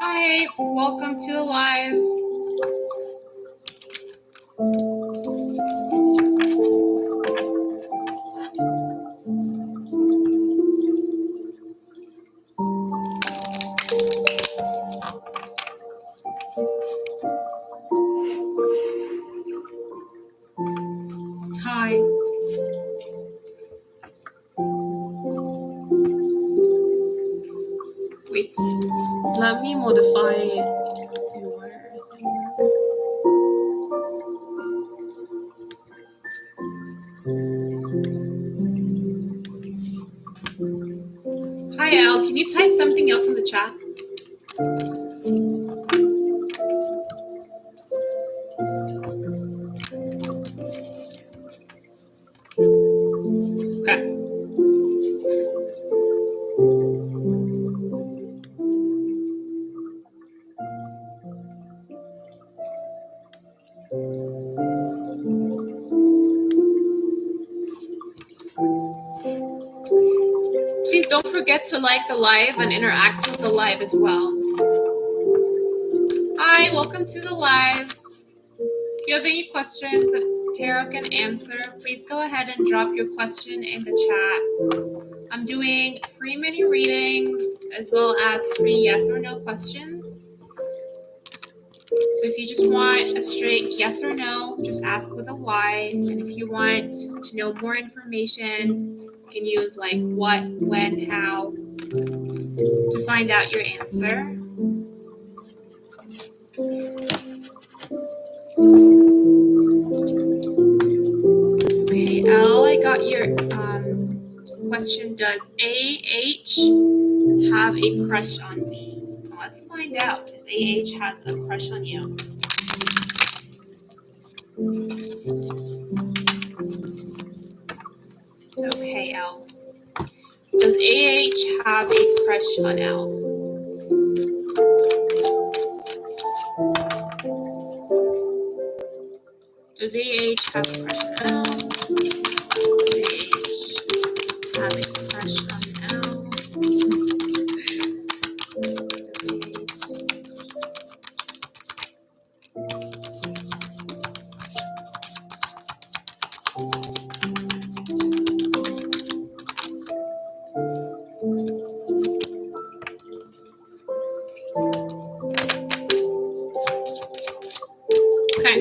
Hi, welcome to the live. Hi. Wait, let me modify your thing. Hi, Al. Can you type something else in the chat? Okay. Please don't forget to like the live and interact with the live as well. Hi, welcome to the live. If you have any questions that Tarot can answer, please go ahead and drop your question in the chat. I'm doing free mini readings as well as free yes or no questions. So if you just want a straight yes or no, just ask with a Y. And if you want to know more information, you can use like what, when, how to find out your answer. Okay, Al, I got your question. Does AH have a crush on me? Let's find out if AH has a crush on you. Okay, Al. Does AH have a crush on Al? Does AH have a crush on Al? Does AH have a crush on Al? Okay,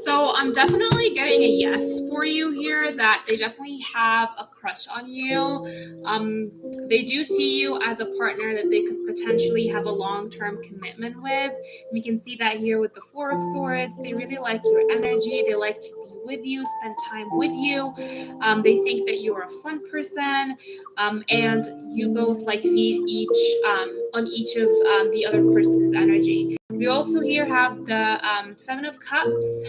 so I'm definitely getting a yes for you here, that they definitely have a crush on you. They do see you as a partner that they could potentially have a long-term commitment with. We can see that here with the Four of Swords. They really like your energy. They like to be with you, spend time with you. They think that you're a fun person, and you both like feed on each of the other person's energy. We also here have the Seven of Cups.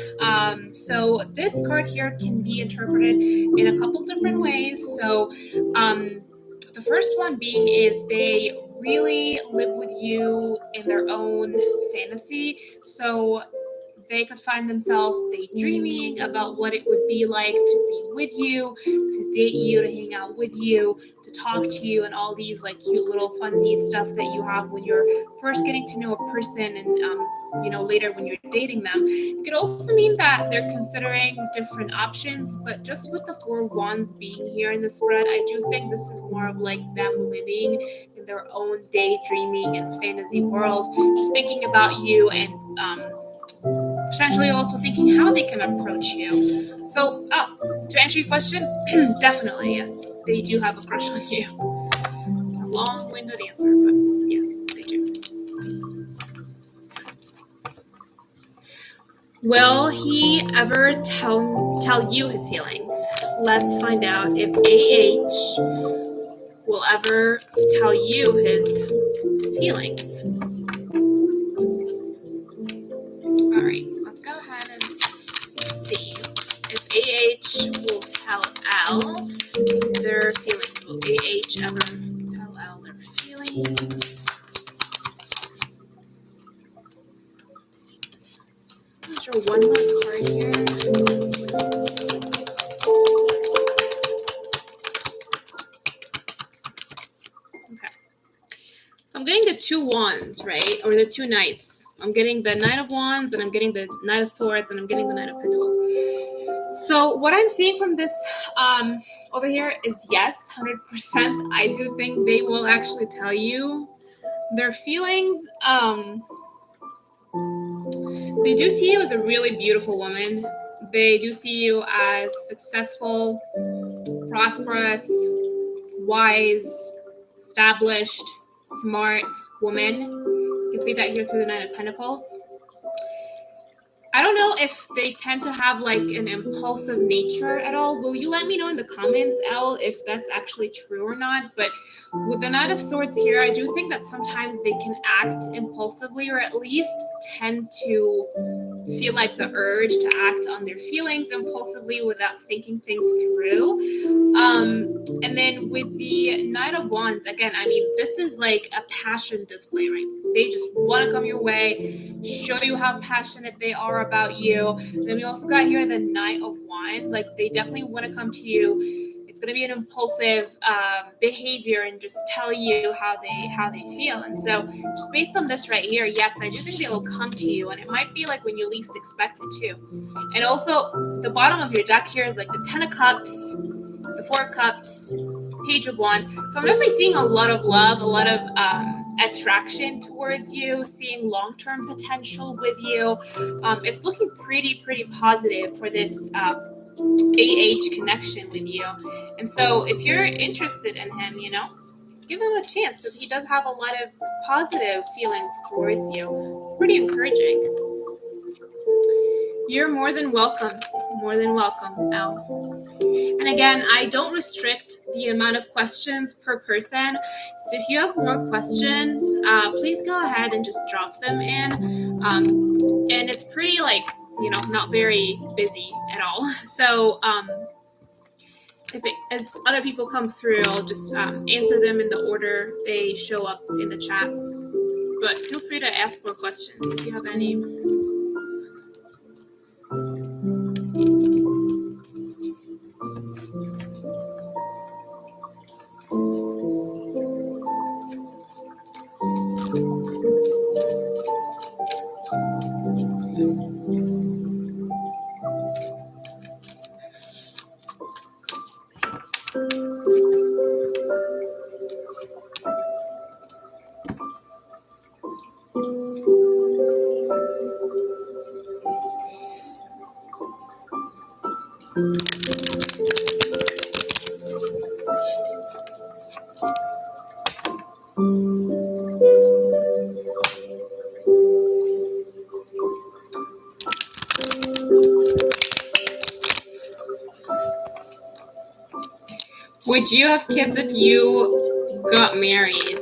So this card here can be interpreted in a couple different ways. So the first one being is they really live with you in their own fantasy. So they could find themselves daydreaming about what it would be like to be with you, to date you, to hang out with you, to talk to you, and all these like cute little funsy stuff that you have when you're first getting to know a person, and later when you're dating them. It could also mean that they're considering different options, but just with the Four of Wands being here in the spread, I do think this is more of like them living in their own daydreaming and fantasy world, just thinking about you and potentially also thinking how they can approach you. So, to answer your question, definitely yes, they do have a crush on you. It's a long-winded answer, but yes, they do. Will he ever tell you his feelings? Let's find out if AH will ever tell you his feelings. All right, let's go ahead and see if AH will tell L their feelings. Will AH ever tell L their feelings? I'm sure one more card here. Okay. So I'm getting the two wands, right? Or the two knights. I'm getting the Knight of Wands, and I'm getting the Knight of Swords, and I'm getting the Knight of Pentacles. So what I'm seeing from this over here is yes, 100%. I do think they will actually tell you their feelings. They do see you as a really beautiful woman. They do see you as successful, prosperous, wise, established, smart woman. You can see that here through the Nine of Pentacles. I don't know if they tend to have like an impulsive nature at all. Will you let me know in the comments, Elle, if that's actually true or not? But with the Knight of Swords here, I do think that sometimes they can act impulsively, or at least tend to feel like the urge to act on their feelings impulsively without thinking things through. And then with the Knight of Wands, again, I mean, this is like a passion display, right? They just want to come your way, show you how passionate they are about you. And then we also got here the Knight of Wands. Like, they definitely want to come to you. It's going to be an impulsive behavior and just tell you how they feel. And so just based on this right here, yes, I do think they will come to you, and it might be like when you least expect it to. And also the bottom of your deck here is like the Ten of Cups, the Four of Cups, Page of Wands. So I'm definitely seeing a lot of love, a lot of attraction towards you, seeing long-term potential with you. It's looking pretty positive for this AH connection with you. And so if you're interested in him, give him a chance, because he does have a lot of positive feelings towards you. It's pretty encouraging. You're more than welcome, Al. And again, I don't restrict the amount of questions per person. So if you have more questions, please go ahead and just drop them in. And it's pretty not very busy at all. So if other people come through, I'll just answer them in the order they show up in the chat. But feel free to ask more questions if you have any. Would you have kids if you got married?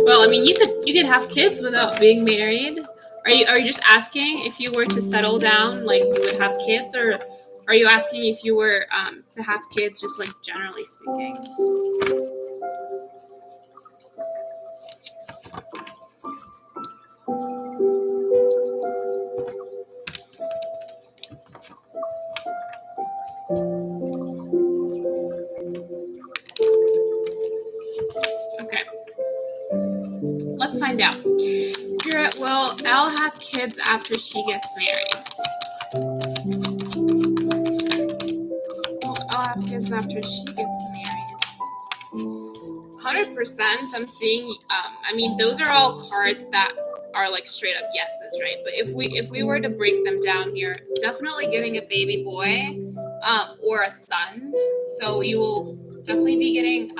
Well, I mean, you could have kids without being married. Are you just asking if you were to settle down, like you would have kids, or are you asking if you were to have kids, just like generally speaking? Okay, let's find out. Spirit, will Elle have kids after she gets married? Will Elle have kids after she gets married? 100%. I'm seeing. I mean, those are all cards that are like straight up yeses, right? But if we were to break them down here, definitely getting a baby boy, or a son. So you will definitely be getting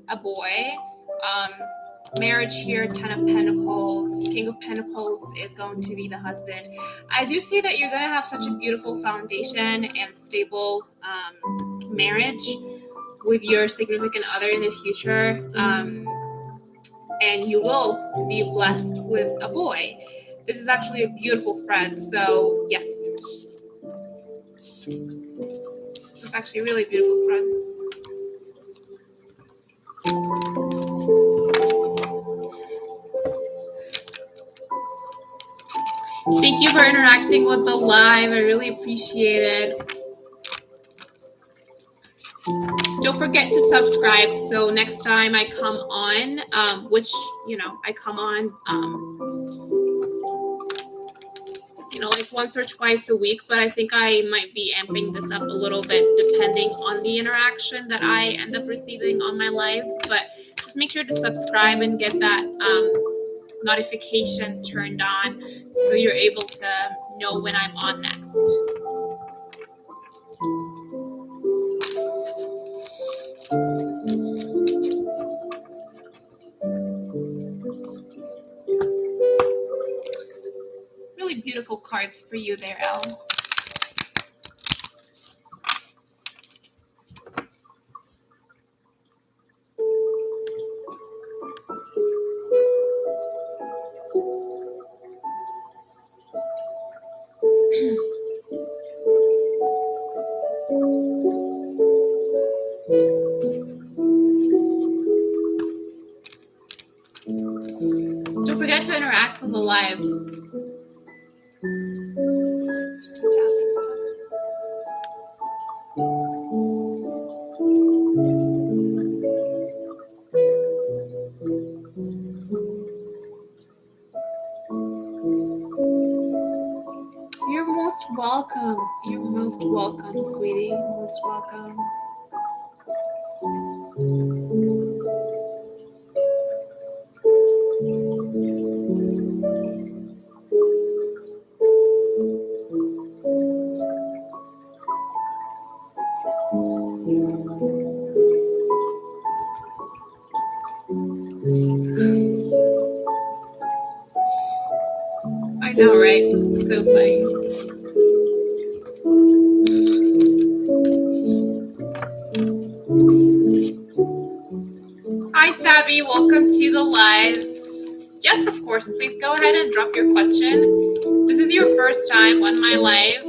a boy. Marriage here, 10 of Pentacles, King of Pentacles is going to be the husband. I do see that you're going to have such a beautiful foundation and stable marriage with your significant other in the future, and you will be blessed with a boy. This is actually a beautiful spread, so yes. This is actually a really beautiful spread. Thank you for interacting with the live. I really appreciate it. Don't forget to subscribe so next time I come on, which, I come on, like once or twice a week, but I think I might be amping this up a little bit depending on the interaction that I end up receiving on my lives. But just make sure to subscribe and get that notification turned on so you're able to know when I'm on next. Really beautiful cards for you there, Elle. Don't forget to interact with the live. Just keep tapping with us. You're most welcome. You're most welcome, sweetie. Most welcome. I know, right? It's so funny. Hi, Savvy. Welcome to the live. Yes, of course. Please go ahead and drop your question. This is your first time on my live.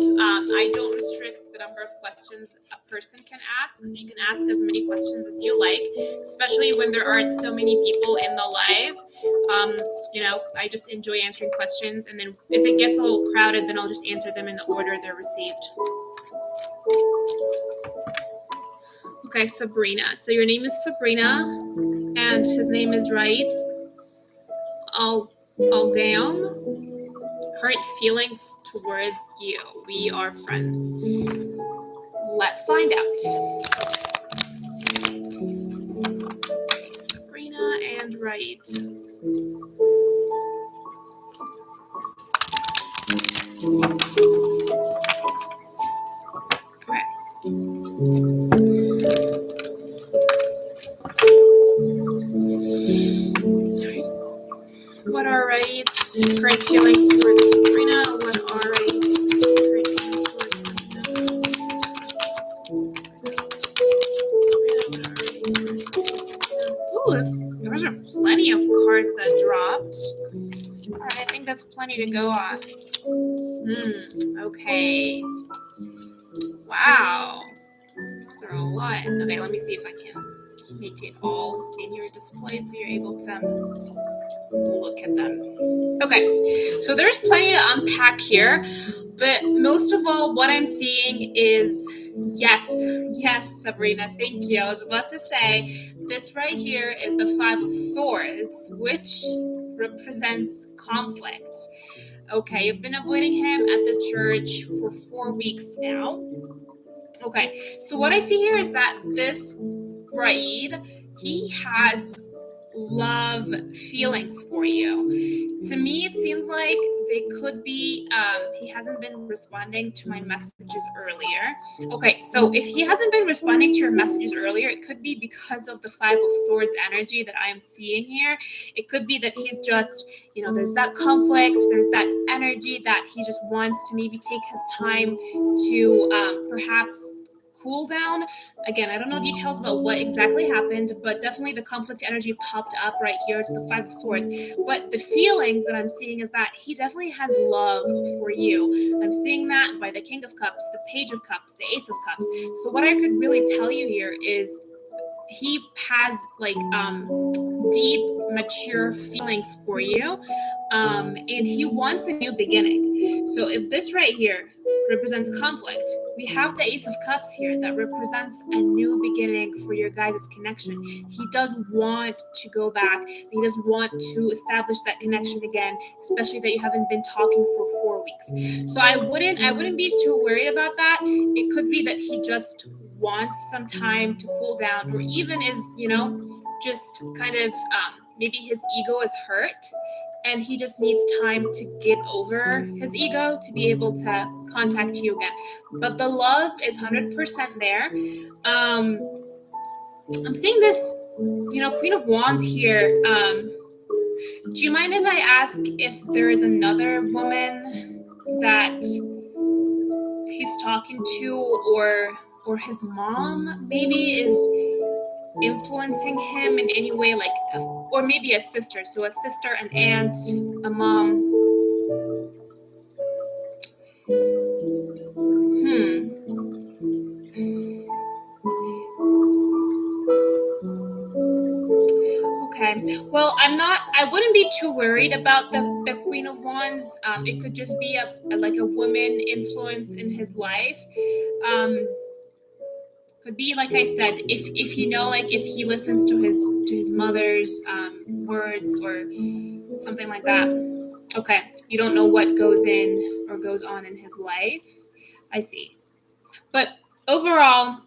I don't restrict the number of questions a person can ask, so you can ask as many questions as you like, especially when there aren't so many people in the live. I just enjoy answering questions, and then if it gets a little crowded, then I'll just answer them in the order they're received. Okay, Sabrina. So your name is Sabrina, and his name is right. Algaum. Current feelings towards you. We are friends. Let's find out. Sabrina and right. Okay. What are rights? Current feelings towards Sabrina. What are rights? Current those are plenty of cards that dropped. All right, I think that's plenty to go on. Okay. Wow. Those are a lot. Okay, let me see if I can make it all in your display so you're able to look at them. Okay, so there's plenty to unpack here, but most of all, what I'm seeing is yes, Sabrina, thank you. I was about to say this right here is the Five of Swords, which represents conflict. Okay, you've been avoiding him at the church for 4 weeks now. Okay, so what I see here is that this Raid, he has love feelings for you. To me, it seems like they could be, he hasn't been responding to my messages earlier. Okay, so if he hasn't been responding to your messages earlier, it could be because of the Five of Swords energy that I am seeing here. It could be that he's just, there's that conflict, there's that energy that he just wants to maybe take his time to perhaps cool down. Again, I don't know details about what exactly happened, but definitely the conflict energy popped up right here. It's the Five of Swords. But the feelings that I'm seeing is that he definitely has love for you. I'm seeing that by the King of Cups, the Page of Cups, the Ace of Cups. So what I could really tell you here is he has deep, mature feelings for you, and he wants a new beginning. So if this right here represents conflict, we have the Ace of Cups here that represents a new beginning for your guys' connection. He does want to go back. He does want to establish that connection again, especially that you haven't been talking for 4 weeks. So I wouldn't be too worried about that. It could be that he just wants some time to cool down, or even is, just kind of maybe his ego is hurt and he just needs time to get over his ego to be able to contact you again. But the love is 100% there. I'm seeing this, Queen of Wands here. Do you mind if I ask if there is another woman that he's talking to, or his mom maybe is influencing him in any way, like, or maybe a sister, so a sister, an aunt, a mom? Okay, well, I wouldn't be too worried about the Queen of Wands. It could just be a woman influence in his life. Could be, like I said, if if he listens to his mother's words or something like that. Okay, you don't know what goes in or goes on in his life. I see. But overall,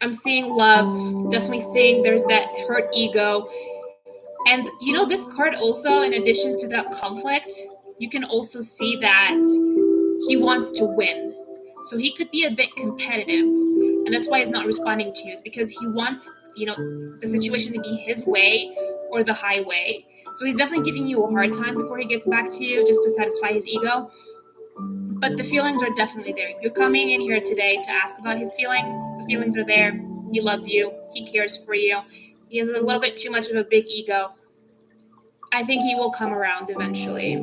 I'm seeing love, definitely seeing there's that hurt ego. And this card also, in addition to that conflict, you can also see that he wants to win. So he could be a bit competitive. And that's why he's not responding to you, is because he wants, the situation to be his way or the highway. So he's definitely giving you a hard time before he gets back to you, just to satisfy his ego. But the feelings are definitely there. You're coming in here today to ask about his feelings. The feelings are there. He loves you. He cares for you. He has a little bit too much of a big ego. I think he will come around eventually.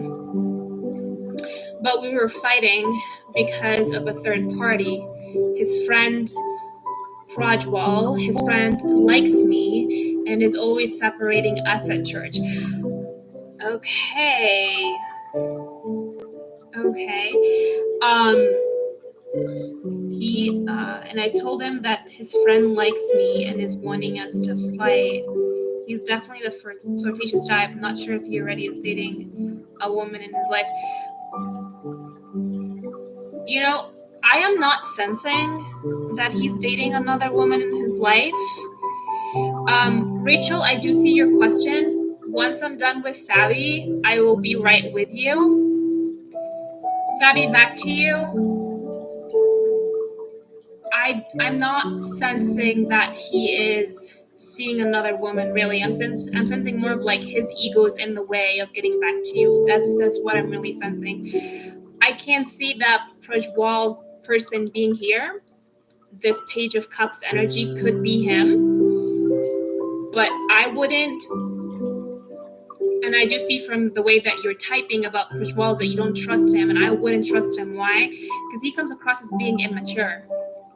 But we were fighting because of a third party. His friend Prajwal, his friend likes me and is always separating us at church. Okay. He and I told him that his friend likes me and is wanting us to fight. He's definitely the flirtatious type. I'm not sure if he already is dating a woman in his life. I am not sensing that he's dating another woman in his life. Rachel, I do see your question. Once I'm done with Sabi, I will be right with you. Sabi, back to you. I'm not sensing that he is seeing another woman, really. I'm sensing more of like his ego's in the way of getting back to you. That's what I'm really sensing. I can't see that Prajwal person being here. This Page of Cups energy could be him, but I wouldn't And I do see from the way that you're typing about Prajwal that you don't trust him, and I wouldn't trust him. Why? Because he comes across as being immature.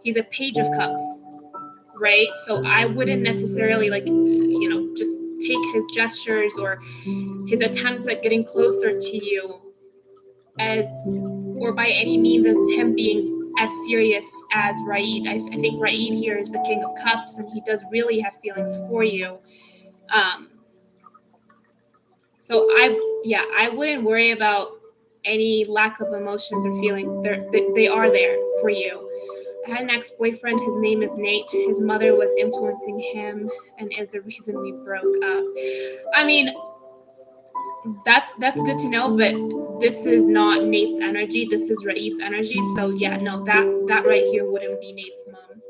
He's a Page of Cups, right? So I wouldn't necessarily just take his gestures or his attempts at getting closer to you as, or by any means, as him being as serious as Raid. I think Raid here is the King of Cups, and he does really have feelings for you. So I wouldn't worry about any lack of emotions or feelings. They are there for you. I had an ex-boyfriend. His name is Nate. His mother was influencing him and is the reason we broke up. I mean, that's good to know, but this is not Nate's energy. This is Raid's energy. So yeah, no, that right here wouldn't be Nate's mom.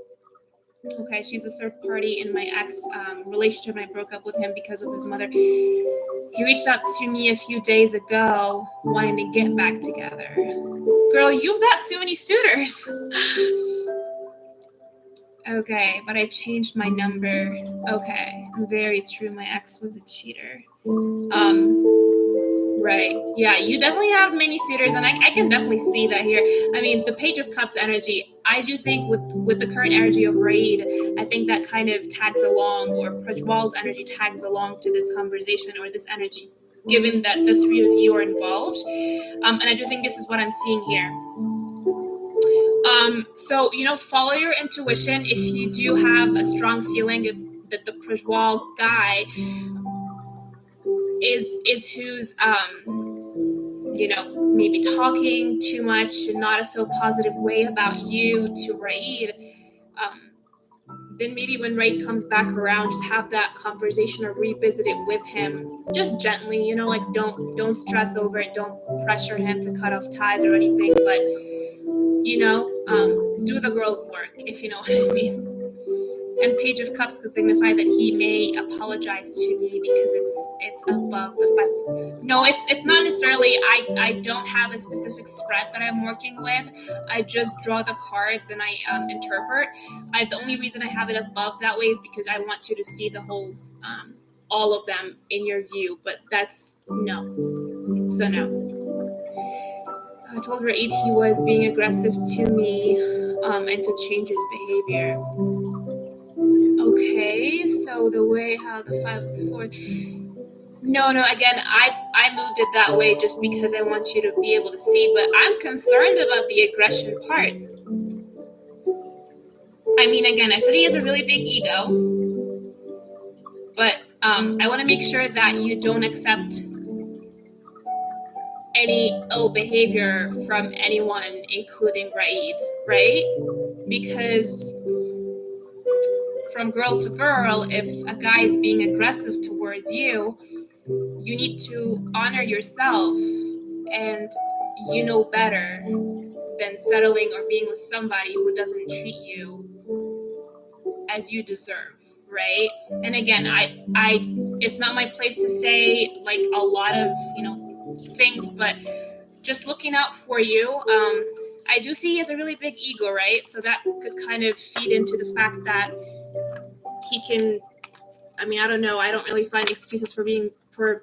Okay, she's a third party in my ex relationship, and I broke up with him because of his mother. He reached out to me a few days ago wanting to get back together. Girl, you've got so many suitors. Okay, but I changed my number. Okay, very true. My ex was a cheater. Right. Yeah, you definitely have many suitors, and I can definitely see that here. I mean, the Page of Cups energy, I do think with the current energy of Raid, I think that kind of tags along, or Prajwal's energy tags along to this conversation or this energy, given that the three of you are involved. And I do think this is what I'm seeing here. So, follow your intuition. If you do have a strong feeling that the Prajwal guy is who's maybe talking too much and not a so positive way about you to Raid, then maybe when Raid comes back around, just have that conversation or revisit it with him, just gently. Don't stress over it, don't pressure him to cut off ties or anything, but do the girl's work, if you know what I mean. And Page of Cups could signify that he may apologize to me because it's above the fact. No, it's not necessarily. I don't have a specific spread that I'm working with. I just draw the cards and I interpret. The only reason I have it above that way is because I want you to see the whole, all of them in your view. But that's no. So no. I told Raid he was being aggressive to me, and to change his behavior. Okay, so the way how the Five of Swords. No, again, I moved it that way just because I want you to be able to see, but I'm concerned about the aggression part. I mean, again, I said he has a really big ego, but I want to make sure that you don't accept any ill behavior from anyone, including Raid, right? Because from girl to girl, if a guy is being aggressive towards you, you need to honor yourself, and you know better than settling or being with somebody who doesn't treat you as you deserve, right? And again, I it's not my place to say like a lot of things, but just looking out for you. I do see he has a really big ego, right? So that could kind of feed into the fact that he can, I mean, I don't know. I don't really find excuses for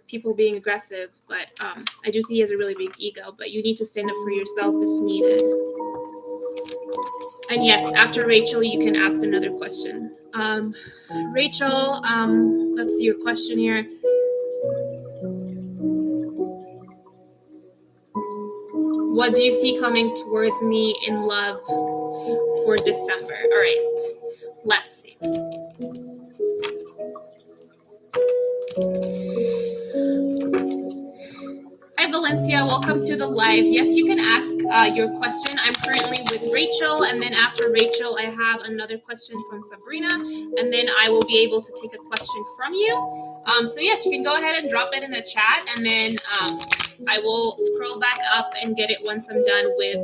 people being aggressive, but I do see he has a really big ego, but you need to stand up for yourself if needed. And yes, after Rachel, you can ask another question. Rachel, let's see your question here. What do you see coming towards me in love for December? All right, let's see. Hi, Valencia. Welcome to the live. Yes, you can ask your question. I'm currently with Rachel, and then after Rachel, I have another question from Sabrina, and then I will be able to take a question from you. So yes, you can go ahead and drop it in the chat, and then I will scroll back up and get it once I'm done with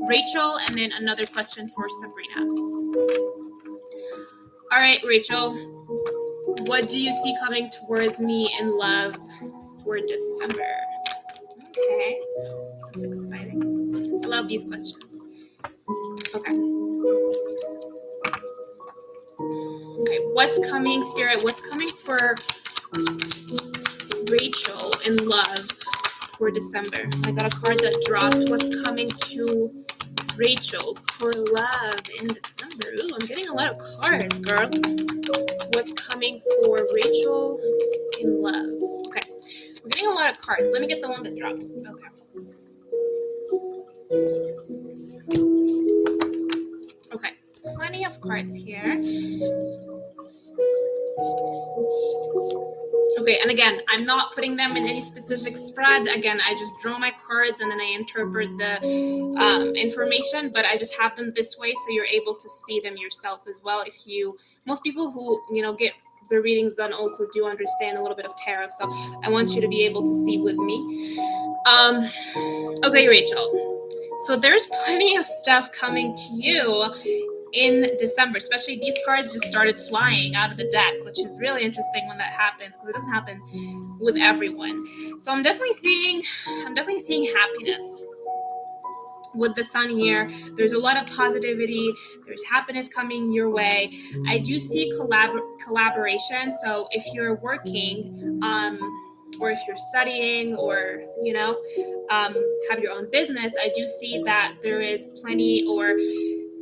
Rachel, and then another question for Sabrina. All right, Rachel, what do you see coming towards me in love for December? Okay, that's exciting. I love these questions. Okay, what's coming, Spirit? What's coming for Rachel in love for December. I got a card that dropped. What's coming to Rachel for love in December? Ooh, I'm getting a lot of cards, girl. What's coming for Rachel in love? Okay, we're getting a lot of cards. Let me get the one that dropped. Okay, plenty of cards here. Okay, and again, I'm not putting them in any specific spread. Again, I just draw my cards and then I interpret the information, but I just have them this way so you're able to see them yourself as well. Most people who, get their readings done also do understand a little bit of tarot, so I want you to be able to see with me. Okay, Rachel. So there's plenty of stuff coming to you in December, especially these cards just started flying out of the deck, which is really interesting when that happens because it doesn't happen with everyone. So I'm definitely seeing happiness with the sun here. There's a lot of positivity. There's happiness coming your way. I do see collaboration. So if you're working, or if you're studying, or have your own business, I do see that there is plenty or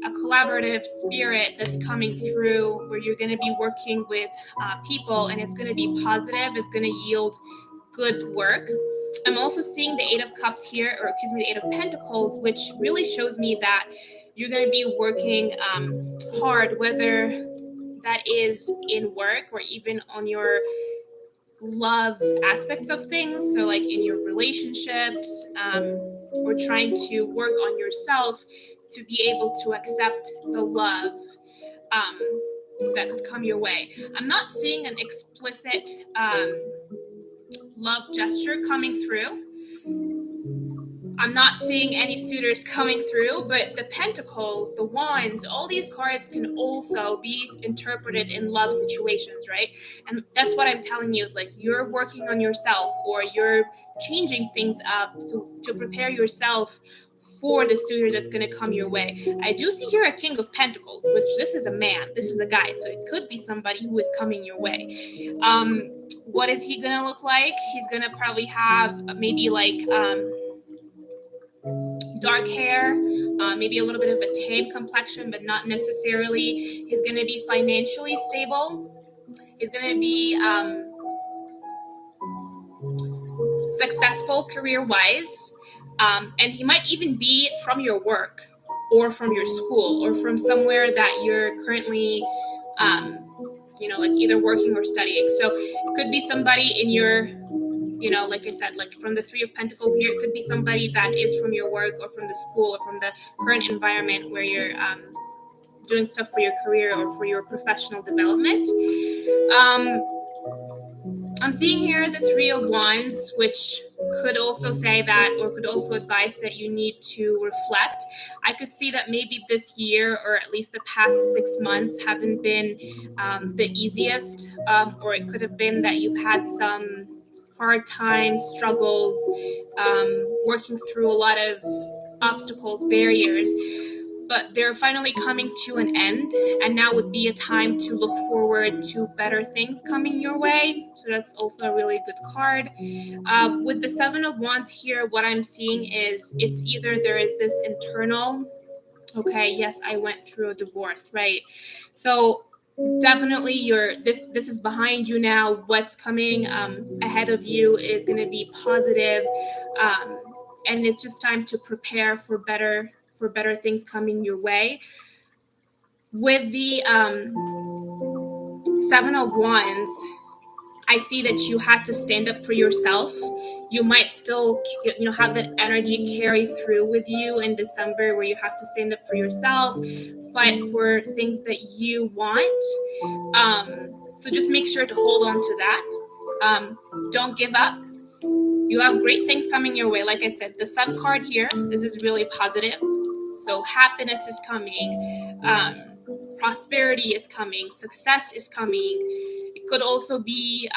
a collaborative spirit that's coming through where you're going to be working with people, and it's going to be positive. It's going to yield good work. I'm also seeing the Eight of Cups here, or excuse me, the Eight of Pentacles, which really shows me that you're going to be working hard, whether that is in work or even on your love aspects of things. So like in your relationships, or trying to work on yourself to be able to accept the love that could come your way. I'm not seeing an explicit love gesture coming through. I'm not seeing any suitors coming through, but the pentacles, the wands, all these cards can also be interpreted in love situations, right? And that's what I'm telling you is like you're working on yourself, or you're changing things up to prepare yourself for the suitor that's going to come your way. I do see here a King of Pentacles, which this is a man, this is a guy, so it could be somebody who is coming your way. What is he going to look like? He's going to probably have maybe like dark hair, maybe a little bit of a tan complexion, but not necessarily. He's going to be financially stable. He's going to be successful career-wise, and he might even be from your work or from your school or from somewhere that you're currently like either working or studying. So it could be somebody in your like I said, like from the Three of Pentacles here, it could be somebody that is from your work or from the school or from the current environment where you're doing stuff for your career or for your professional development. I'm seeing here the Three of Wands, which could also say that, or could also advise that you need to reflect. I could see that maybe this year, or at least the past 6 months, haven't been the easiest, or it could have been that you've had some hard times, struggles, working through a lot of obstacles, barriers, but they're finally coming to an end, and now would be a time to look forward to better things coming your way. So that's also a really good card. With the Seven of Wands here, what I'm seeing is it's either there is this internal, okay, yes, I went through a divorce, right? So definitely this is behind you now. What's coming ahead of you is going to be positive, and it's just time to prepare for better things coming your way. With the Seven of Wands, I see that you had to stand up for yourself. You might still, have that energy carry through with you in December, where you have to stand up for yourself, fight for things that you want. So just make sure to hold on to that. Don't give up. You have great things coming your way. Like I said, the Sun card here, this is really positive. So happiness is coming. Prosperity is coming. Success is coming. It could also be,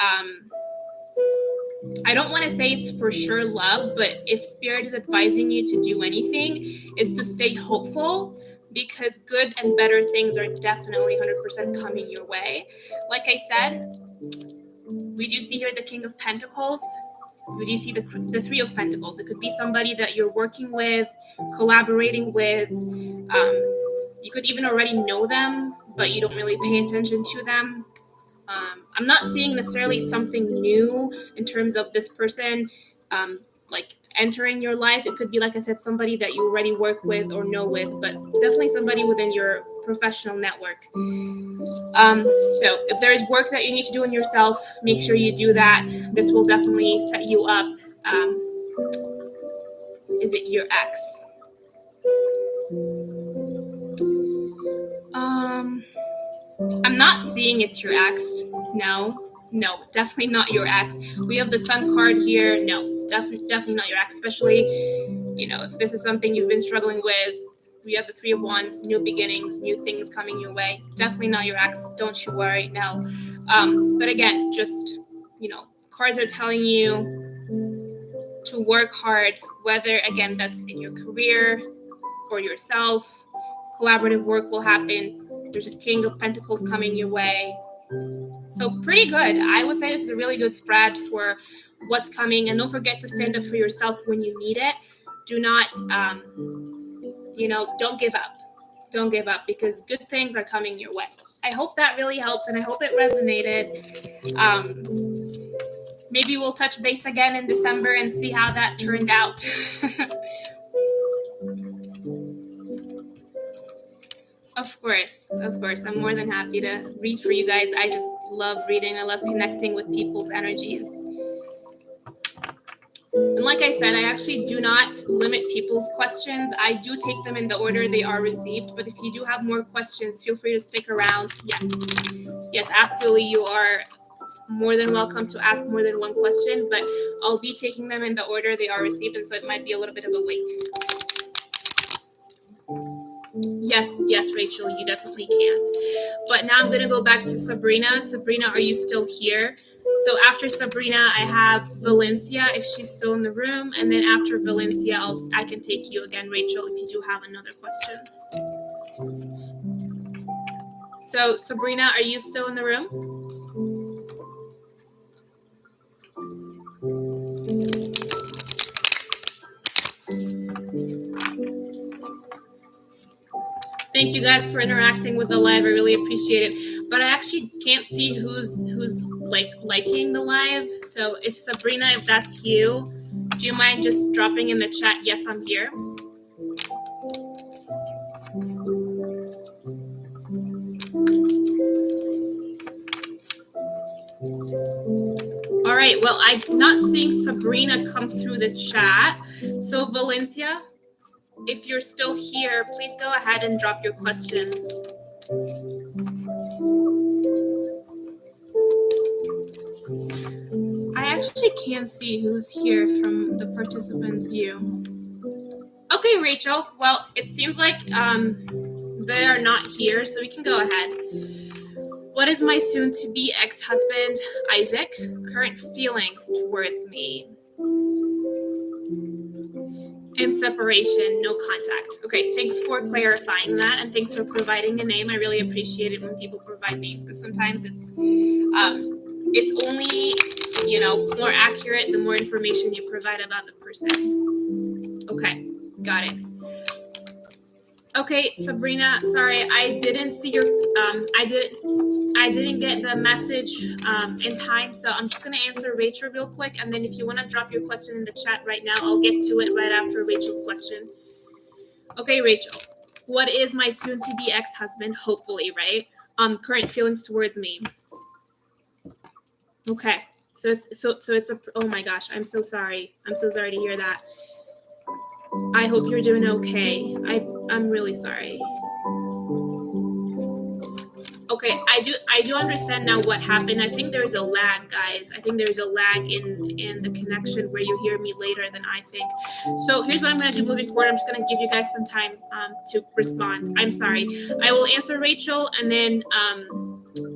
I don't want to say it's for sure love, but if Spirit is advising you to do anything, is to stay hopeful, because good and better things are definitely 100% coming your way. Like I said, We do see here the King of Pentacles. We do see the Three of Pentacles. It could be somebody that you're working with, collaborating with. You could even already know them, but you don't really pay attention to them. I'm not seeing necessarily something new in terms of this person like entering your life. It could be, like I said, somebody that you already work with or know with, but definitely somebody within your professional network. So if there's work that you need to do on yourself, make sure you do that. This will definitely set you up. Is it your ex? I'm not seeing it's your ex. No, definitely not your ex. We have the Sun card here. No, definitely not your ex, especially, if this is something you've been struggling with. We have the Three of Wands, new beginnings, new things coming your way. Definitely not your ex. Don't you worry. No. But again, just, cards are telling you to work hard, whether, again, that's in your career or yourself. Collaborative work will happen. There's a King of Pentacles coming your way. So pretty good. I would say this is a really good spread for what's coming. And don't forget to stand up for yourself when you need it. Do not, don't give up. Don't give up, because good things are coming your way. I hope that really helped, and I hope it resonated. Maybe we'll touch base again in December and see how that turned out. Of course. I'm more than happy to read for you guys. I just love reading. I love connecting with people's energies. And like I said, I actually do not limit people's questions. I do take them in the order they are received. But if you do have more questions, feel free to stick around. Yes, absolutely. You are more than welcome to ask more than one question, but I'll be taking them in the order they are received, and so it might be a little bit of a wait. Yes, Rachel, you definitely can. But now I'm going to go back to Sabrina. Sabrina, are you still here? So after Sabrina, I have Valencia, if she's still in the room. And then after Valencia, I can take you again, Rachel, if you do have another question. So Sabrina, are you still in the room? Thank you guys for interacting with the live. I really appreciate it. But I actually can't see who's liking the live. So if Sabrina, if that's you, do you mind just dropping in the chat, yes, I'm here? All right, well, I'm not seeing Sabrina come through the chat. So Valencia, if you're still here, please go ahead and drop your question. I actually can't see who's here from the participants' view. Okay, Rachel. Well, it seems like they are not here, so we can go ahead. What is my soon-to-be ex-husband, Isaac, current feelings towards me? In separation, no contact. Okay, thanks for clarifying that, and thanks for providing a name. I really appreciate it when people provide names, because sometimes it's only, more accurate the more information you provide about the person. Okay, got it. Okay, Sabrina, sorry, I didn't see your, I didn't get the message in time, so I'm just going to answer Rachel real quick, and then if you want to drop your question in the chat right now, I'll get to it right after Rachel's question. Okay, Rachel, what is my soon-to-be ex-husband, hopefully, right? Current feelings towards me. Okay, so it's a, oh my gosh, I'm so sorry. I'm so sorry to hear that. I hope you're doing okay. I'm really sorry. Okay, I do understand now what happened. I think there's a lag, guys. I think there's a lag in the connection where you hear me later than I think. So here's what I'm going to do moving forward. I'm just going to give you guys some time to respond. I'm sorry. I will answer Rachel, and then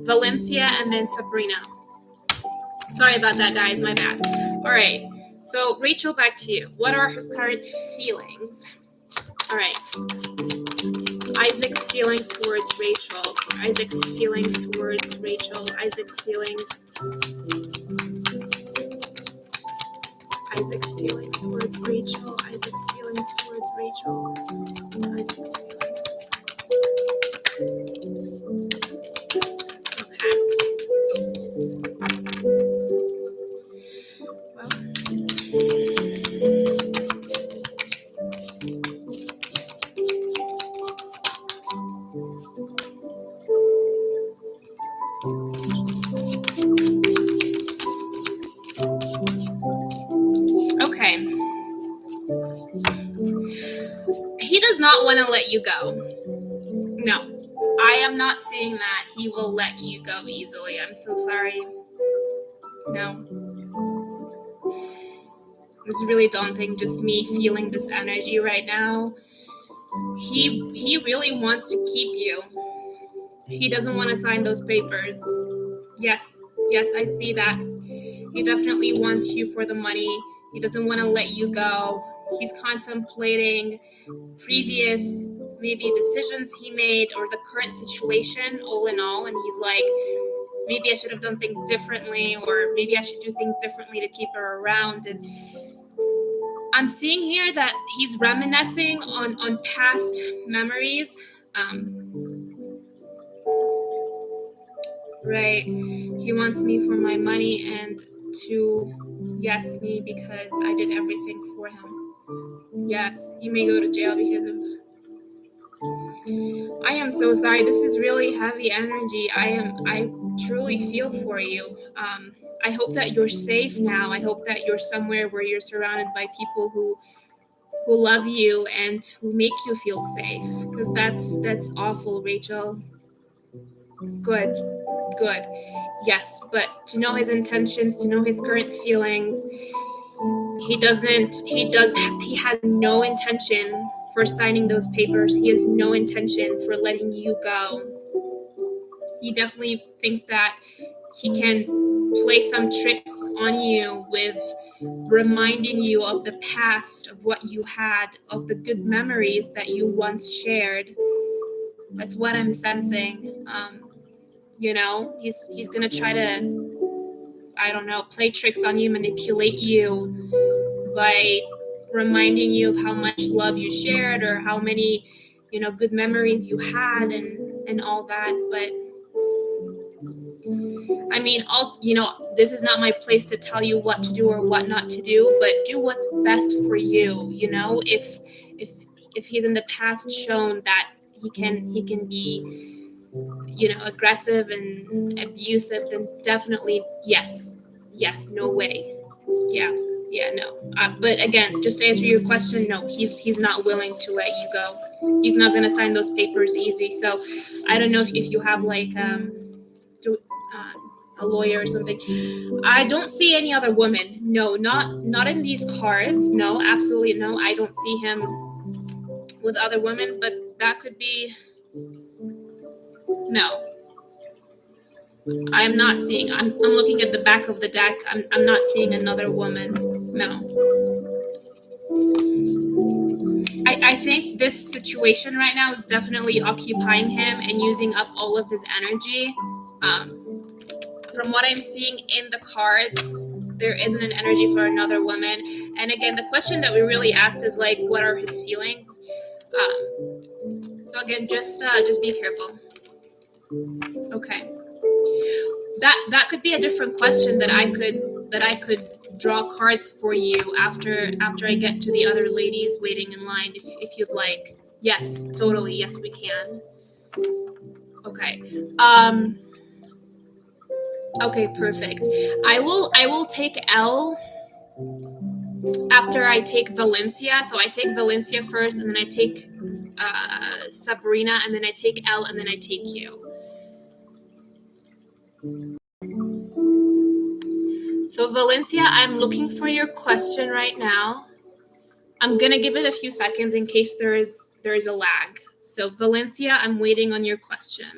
Valencia, and then Sabrina. Sorry about that, guys. My bad. All right. So Rachel, back to you. What are his current feelings? All right. Isaac's feelings towards Rachel. Isaac's feelings towards Rachel. Isaac's feelings. Isaac's feelings towards Rachel. Isaac's feelings towards Rachel. Isaac's feelings. Okay. Well. Okay. He does not want to let you go. No. I am not seeing that he will let you go easily. I'm so sorry. No. It's really daunting, just me feeling this energy right now. He really wants to keep you. He doesn't want to sign those papers. Yes, I see that. He definitely wants you for the money. He doesn't want to let you go. He's contemplating previous maybe decisions he made or the current situation all in all, and he's like, maybe I should have done things differently, or maybe I should do things differently to keep her around. And I'm seeing here that he's reminiscing on past memories. Right. He wants me for my money and to yes me because I did everything for him. Yes, he may go to jail because of. I am so sorry. This is really heavy energy. I truly feel for you. I hope that you're safe now. I hope that you're somewhere where you're surrounded by people who love you and who make you feel safe, because that's awful, Rachel. Good. Yes, but to know his intentions, to know his current feelings, he has no intention for signing those papers. He has no intention for letting you go. He definitely thinks that he can play some tricks on you with reminding you of the past, of what you had, of the good memories that you once shared. That's what I'm sensing. He's gonna try to, I don't know, play tricks on you, manipulate you by reminding you of how much love you shared or how many, good memories you had and all that. But I mean, this is not my place to tell you what to do or what not to do, but do what's best for you. If he's in the past shown that he can be, aggressive and abusive, then definitely yes, no way. Yeah, no. But again, just to answer your question, no, he's not willing to let you go. He's not gonna sign those papers easy. So I don't know if you have like a lawyer or something. I don't see any other women. No, not in these cards. No, absolutely no. I don't see him with other women, but that could be. No, I'm not seeing. I'm looking at the back of the deck. I'm not seeing another woman. No. I think this situation right now is definitely occupying him and using up all of his energy. From what I'm seeing in the cards, there isn't an energy for another woman. And again, the question that we really asked is like, what are his feelings? So again, just be careful. Okay. That could be a different question that I could draw cards for you after I get to the other ladies waiting in line, if you'd like. Yes, totally. Yes, we can. Okay. Okay, perfect. I will take Elle after I take Valencia. So I take Valencia first, and then I take Sabrina, and then I take Elle, and then I take you. So Valencia, I'm looking for your question right now. I'm gonna give it a few seconds in case there is a lag. So Valencia, I'm waiting on your question.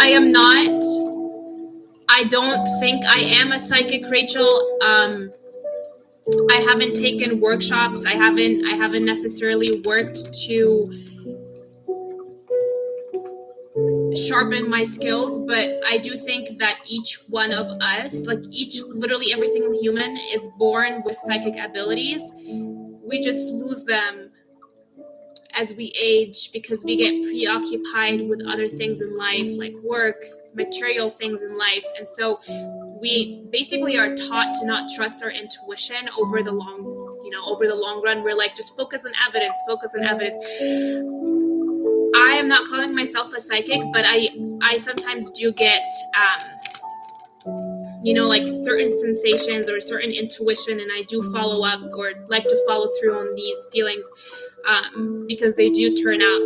I am not. I don't think I am a psychic, Rachel. I haven't taken workshops. I haven't necessarily worked to sharpen my skills, but I do think that each one of us, like literally every single human, is born with psychic abilities. We just lose them as we age because we get preoccupied with other things in life, like work, material things in life. And so we basically are taught to not trust our intuition over the long run. We're like, just focus on evidence. I am not calling myself a psychic, but I sometimes do get like certain sensations or certain intuition, and I do follow up or like to follow through on these feelings because they do turn out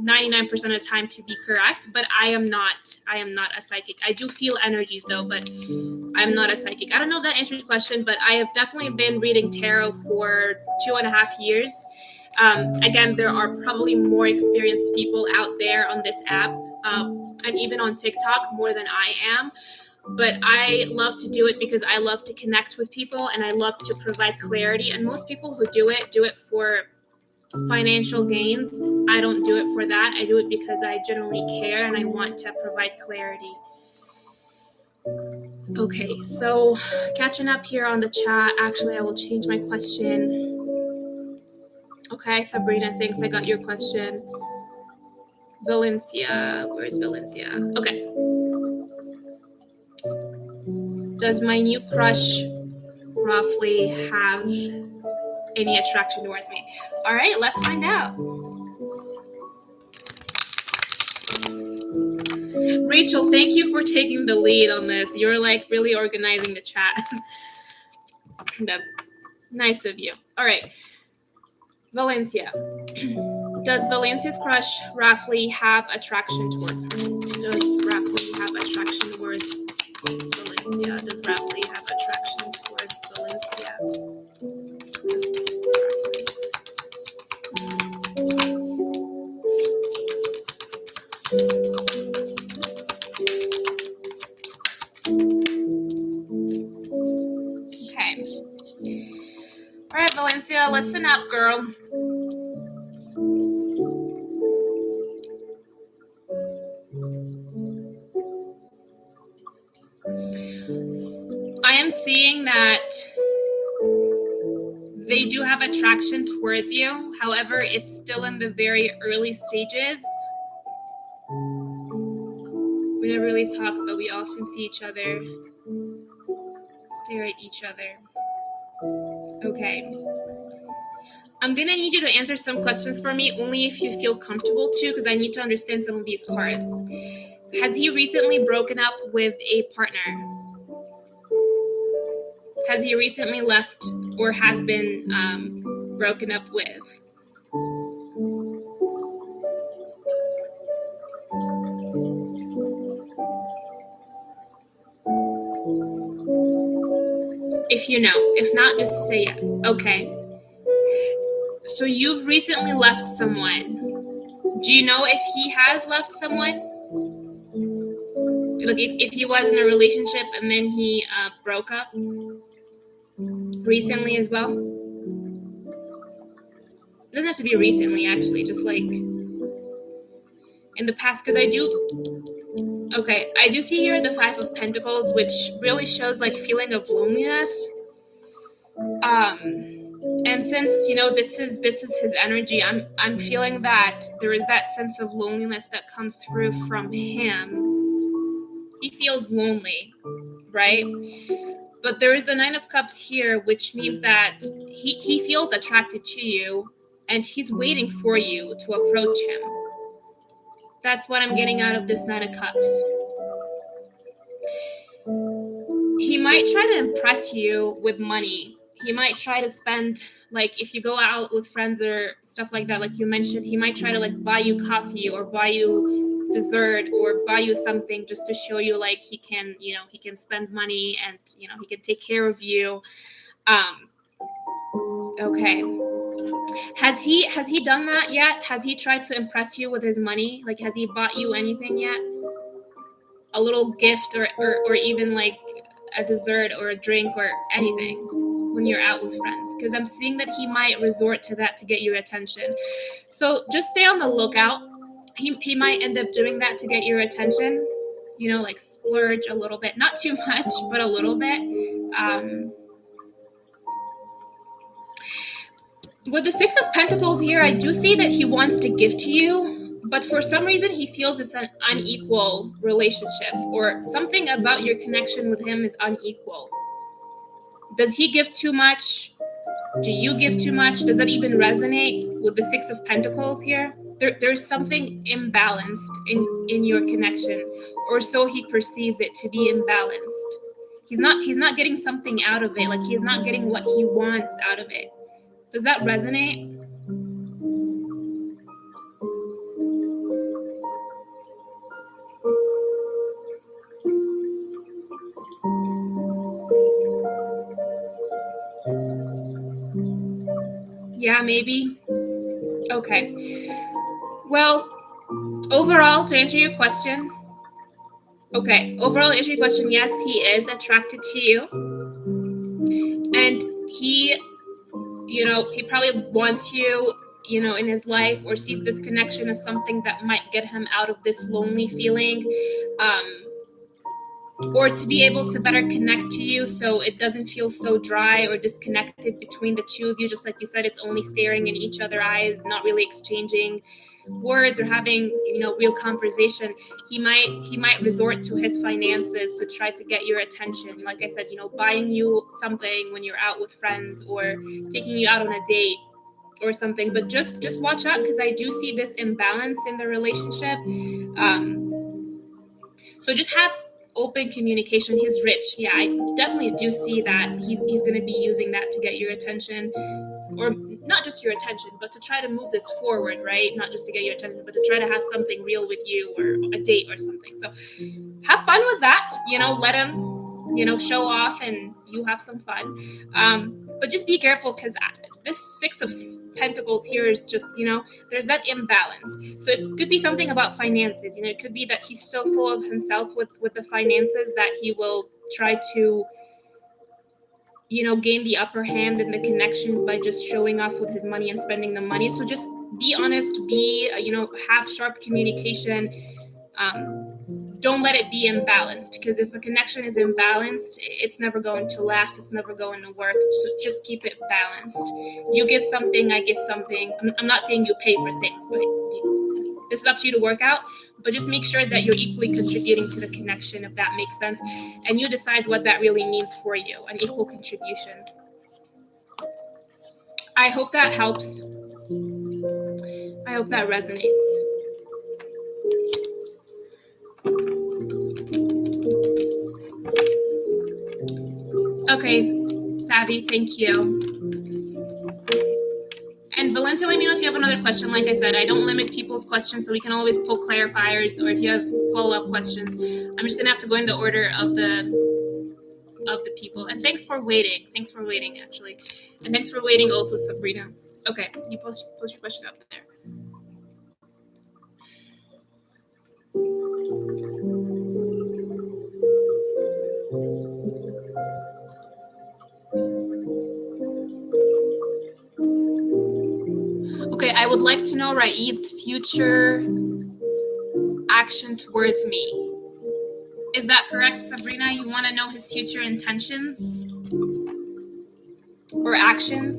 99% of the time to be correct. But I am not a psychic. I do feel energies though, but I'm not a psychic. I don't know if that answers your question, but I have definitely been reading tarot for 2.5 years. Again, there are probably more experienced people out there on this app and even on TikTok more than I am. But I love to do it because I love to connect with people and I love to provide clarity. And most people who do it for financial gains. I don't do it for that. I do it because I genuinely care and I want to provide clarity. Okay, so catching up here on the chat. Actually, I will change my question. Okay, Sabrina, thanks. I got your question. Valencia, where's Valencia? Okay. Does my new crush roughly have any attraction towards me? All right, let's find out. Rachel, thank you for taking the lead on this. You're like really organizing the chat. That's nice of you. All right, Valencia. Does Valencia's crush roughly have attraction towards her? Does roughly have attraction towards Valencia? Does roughly have attraction towards Valencia? Okay. All right, Valencia, listen up, girl. I am seeing that they do have attraction towards you. However, it's still in the very early stages. We never really talk, but we often see each other, stare at each other. Okay. I'm gonna need you to answer some questions for me, only if you feel comfortable to, because I need to understand some of these cards. Has he recently broken up with a partner? Has he recently left or has been broken up with? If you know. If not, just say yeah. Okay. So you've recently left someone. Do you know if he has left someone? Like if he was in a relationship and then he broke up recently as well? It doesn't have to be recently, actually, just like in the past, because I do see here the 5 of Pentacles, which really shows like feeling of loneliness. And since this is his energy, I'm feeling that there is that sense of loneliness that comes through from him. He feels lonely, right? But there is the 9 of Cups here, which means that he feels attracted to you and he's waiting for you to approach him. That's what I'm getting out of this 9 of Cups. He might try to impress you with money. He might try to spend, like if you go out with friends or stuff like that, like you mentioned, he might try to like buy you coffee or buy you dessert or buy you something just to show you like he can spend money and he can take care of you. Okay. Has he done that yet? Has he tried to impress you with his money? Like has he bought you anything yet? a little gift or even like a dessert or a drink or anything when you're out with friends, because I'm seeing that he might resort to that to get your attention. So just stay on the lookout. He might end up doing that to get your attention, you know, like splurge a little bit, not too much, but a little bit. With the Six of Pentacles here, I do see that he wants to give to you, but for some reason he feels it's an unequal relationship, or something about your connection with him is unequal. Does he give too much? Do you give too much? Does that even resonate with the Six of Pentacles here? There's something imbalanced in your connection, or so he perceives it to be imbalanced. He's not getting something out of it, like he's not getting what he wants out of it. Does that resonate? Yeah, maybe. Okay. Well, overall, to answer your question, yes, he is attracted to you. And he, you know, he probably wants you, you know, in his life, or sees this connection as something that might get him out of this lonely feeling, or to be able to better connect to you so it doesn't feel so dry or disconnected between the two of you. Just like you said, it's only staring in each other's eyes, not really exchanging words or having, you know, real conversation. He might resort to his finances to try to get your attention. Like I said, you know, buying you something when you're out with friends, or taking you out on a date or something. But just watch out, because I do see this imbalance in the relationship. So just have open communication. He's rich. Yeah, I definitely do see that he's going to be using that to get your attention, or not just your attention, but to try to move this forward, right? Not just to get your attention, but to try to have something real with you, or a date or something. So have fun with that, you know, let him, you know, show off and you have some fun. But just be careful, because this Six of Pentacles here is just, you know, there's that imbalance. So it could be something about finances. You know, it could be that he's so full of himself with the finances that he will try to, you know, gain the upper hand in the connection by just showing off with his money and spending the money. So just be honest, be, you know, have sharp communication. Don't let it be imbalanced, because if a connection is imbalanced, it's never going to last. It's never going to work. So just keep it balanced. You give something, I give something. I'm not saying you pay for things, but this is up to you to work out. But just make sure that you're equally contributing to the connection, if that makes sense. And you decide what that really means for you, an equal contribution. I hope that helps. I hope that resonates. Okay, Savvy, thank you. And Valencia, let me know if you have another question. Like I said, I don't limit people's questions, so we can always pull clarifiers, or if you have follow-up questions. I'm just gonna have to go in the order of the people. And thanks for waiting. Thanks for waiting, actually. And thanks for waiting also, Sabrina. Okay, you post your question up there. Okay, I would like to know Raid's future action towards me. Is that correct, Sabrina? You want to know his future intentions or actions?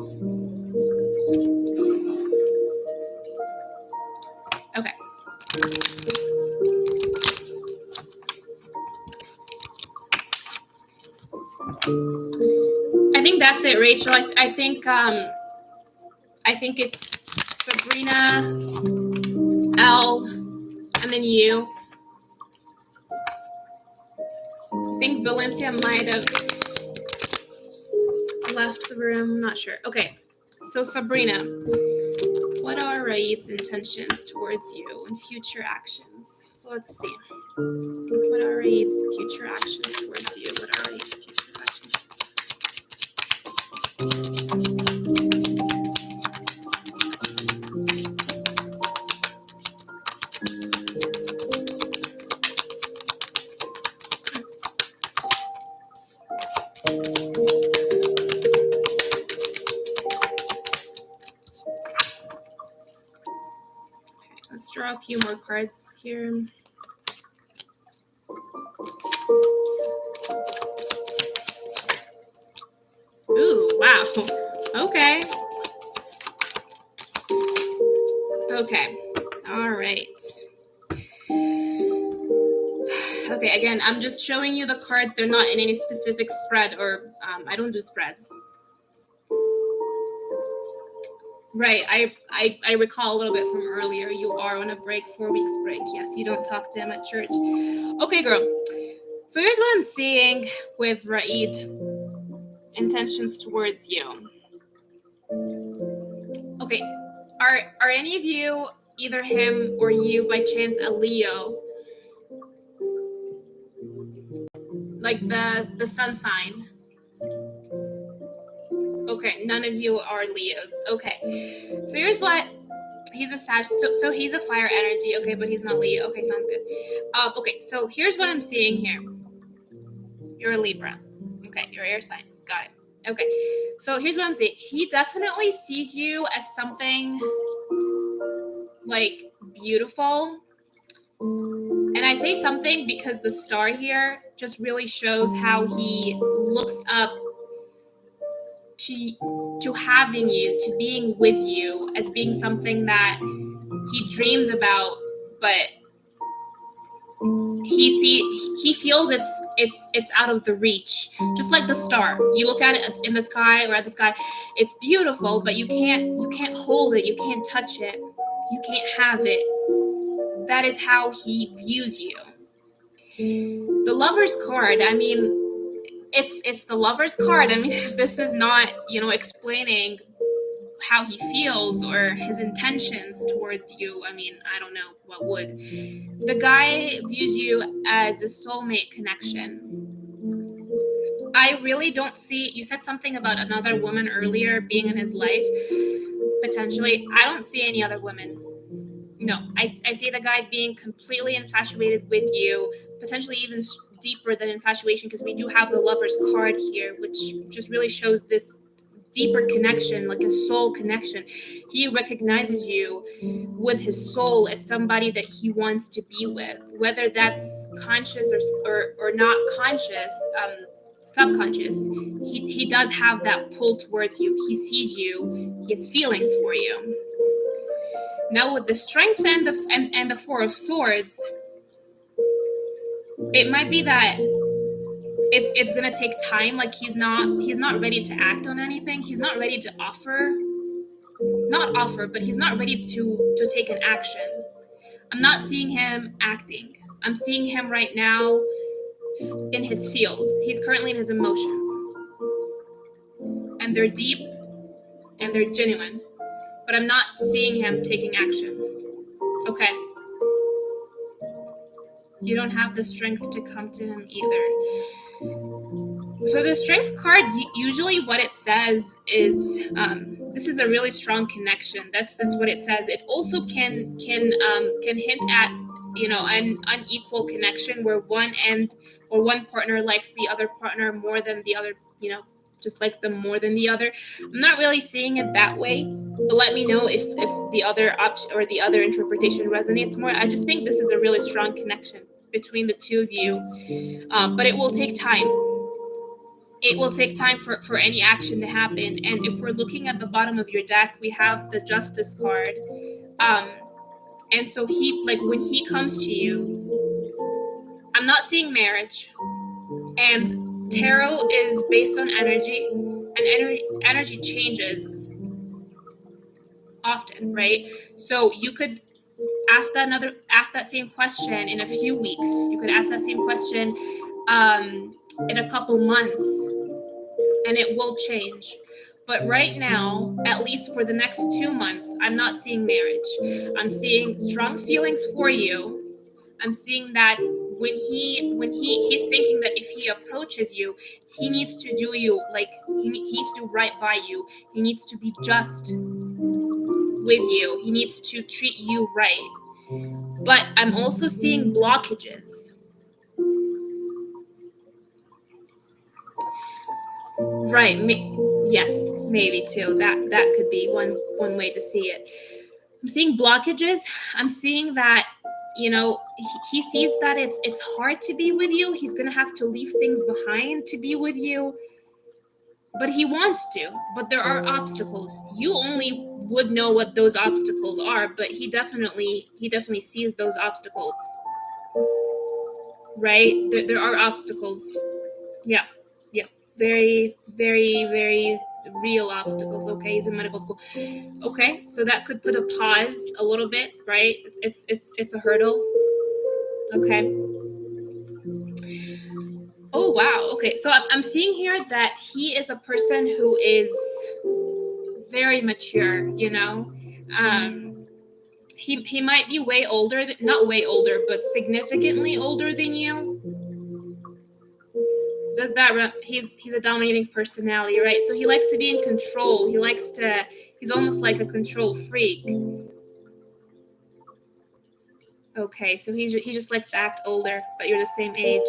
Okay. I think that's it, Rachel. I think it's Sabrina, Elle, and then you. I think Valencia might have left the room. I'm not sure. Okay. So Sabrina, what are Raid's intentions towards you and future actions? So let's see. What are Raid's future actions towards you? What are Raid's future actions? Let's draw a few more cards here. Ooh, wow. Okay. Okay. All right. Okay, again, I'm just showing you the cards. They're not in any specific spread, or I don't do spreads. Right, I recall a little bit from earlier. You are on a break, 4 weeks break. Yes, you don't talk to him at church. Okay, girl. So here's what I'm seeing with Raid. Intentions towards you. Okay, are any of you, either him or you by chance, a Leo? Like the sun sign? Okay, none of you are Leos. Okay, so here's what. He's a Sag, so he's a fire energy, okay, but he's not Leo. Okay, sounds good. Okay, so here's what I'm seeing here. You're a Libra. Okay, you're air sign. Got it. Okay, so here's what I'm seeing. He definitely sees you as something like beautiful. And I say something because the star here just really shows how he looks up to having you, to being with you, as being something that he dreams about, but he feels it's out of the reach. Just like the star, you look at it in the sky or at the sky, it's beautiful, but you can't hold it, you can't touch it, you can't have it. That is how he views you. The Lover's card, I mean, it's the Lover's card. I mean, this is not, explaining how he feels or his intentions towards you. I mean, I don't know what would. The guy views you as a soulmate connection. I really don't see, you said something about another woman earlier being in his life, potentially. I don't see any other women. No, I see the guy being completely infatuated with you, potentially even deeper than infatuation, because we do have the Lover's card here, which just really shows this deeper connection, like a soul connection. He recognizes you with his soul as somebody that he wants to be with, whether that's conscious or not conscious, subconscious. He does have that pull towards you. He sees you. He has feelings for you. Now with the Strength and the Four of Swords, it might be that it's gonna take time. Like he's not ready to act on anything. He's not ready to but he's not ready to take an action. I'm not seeing him acting. I'm seeing him right now in his feels. He's currently in his emotions, and they're deep and they're genuine, but I'm not seeing him taking action. Okay, you don't have the strength to come to him either. So the Strength card, usually what it says is this is a really strong connection. That's what it says. It also can hint at an unequal connection where one end or one partner likes the other partner more than the other, just likes them more than the other. I'm not really seeing it that way, but let me know if the other option or the other interpretation resonates more. I just think this is a really strong connection between the two of you, but it will take time. It will take time for any action to happen. And if we're looking at the bottom of your deck, we have the Justice card. And so when he comes to you, I'm not seeing marriage. And tarot is based on energy, and energy changes often, right? So you could ask that same question in a few weeks. You could ask that same question in a couple months, and it will change. But right now, at least for the next 2 months, I'm not seeing marriage. I'm seeing strong feelings for you. I'm seeing that when he's thinking that if he approaches you, he needs to do you, like he needs to do right by you. He needs to be just with you. He needs to treat you right. But I'm also seeing blockages. Right. Yes, maybe too. That could be one way to see it. I'm seeing blockages. I'm seeing that, you know, he sees that it's hard to be with you. He's gonna have to leave things behind to be with you, but he wants to. But there are obstacles. You only would know what those obstacles are, but he definitely sees those obstacles, right? There are obstacles. Yeah, yeah, very, very, very real obstacles. Okay, he's in medical school. Okay, so that could put a pause a little bit, right? It's a hurdle. Okay. Oh wow. Okay, so I'm seeing here that he is a person who is very mature. You know, he might be way older, not way older, but significantly older than you. Does that he's a dominating personality, right? So he likes to be in control. He's almost like a control freak. Okay, so he just likes to act older, but you're the same age.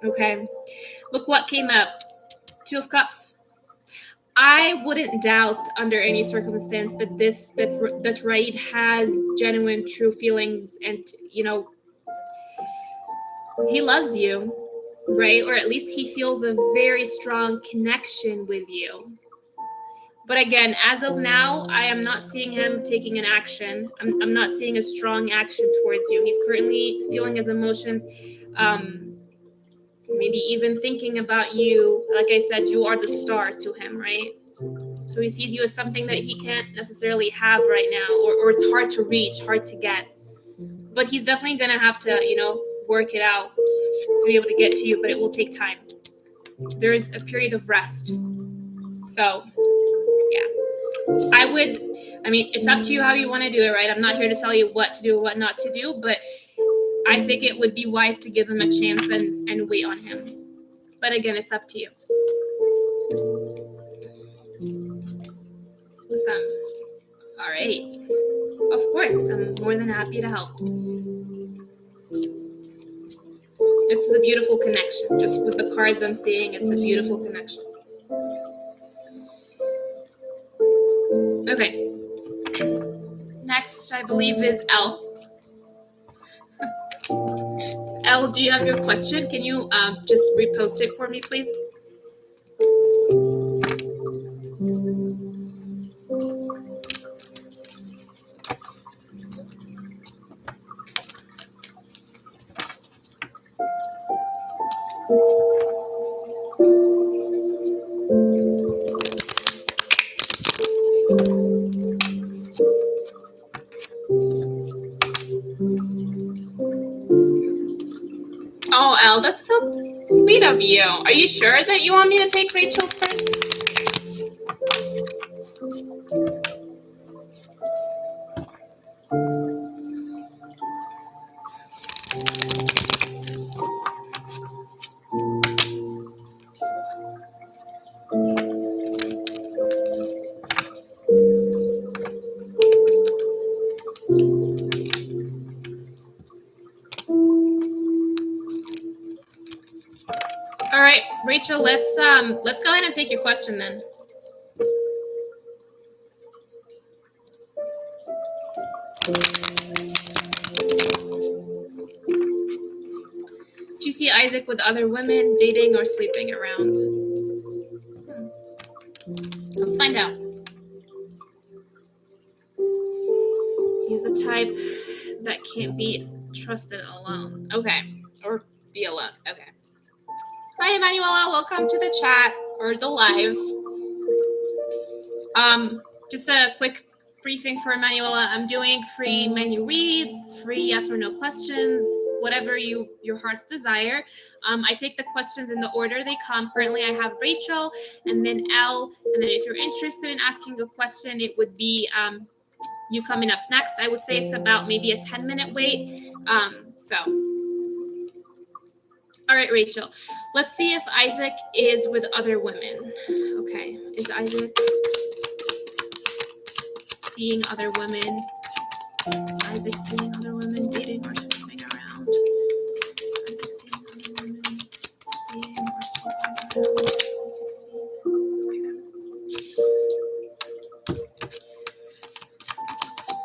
Okay, look what came up. Two of Cups. I wouldn't doubt under any circumstance that that Raid has genuine, true feelings, and you know he loves you, right? Or at least he feels a very strong connection with you. But again, as of now, I am not seeing him taking an action. I'm not seeing a strong action towards you. He's currently feeling his emotions, maybe even thinking about you. Like I said, you are the star to him, right? So he sees you as something that he can't necessarily have right now, or it's hard to reach, hard to get. But he's definitely going to have to, you know, work it out to be able to get to you, but it will take time. There's a period of rest. So, yeah. I mean, it's up to you how you want to do it, right? I'm not here to tell you what to do or what not to do, but I think it would be wise to give him a chance and wait on him. But again, it's up to you. Awesome. All right. Of course, I'm more than happy to help. This is a beautiful connection. Just with the cards I'm seeing, it's a beautiful connection. Okay. Next, I believe, is L. L, do you have your question? Can you just repost it for me, please? Oh, Elle, that's so sweet of you. Are you sure that you want me to take Rachel's first? All right, Rachel, let's go ahead and take your question then. Do you see Isaac with other women, dating or sleeping around? Let's find out. He's a type that can't be trusted alone. Okay, or be alone. Okay. Hi, Emanuela. Welcome to the chat or the live. Just a quick briefing for Emanuela. I'm doing free menu reads, free yes or no questions, whatever your heart's desire. I take the questions in the order they come. Currently, I have Rachel and then Elle. And then if you're interested in asking a question, it would be you coming up next. I would say it's about maybe a 10-minute wait. All right, Rachel. Let's see if Isaac is with other women. Okay, is Isaac seeing other women? Is Isaac seeing other women, dating or sleeping around? Is Isaac seeing other women, dating or sleeping around? Is Isaac seeing? Okay.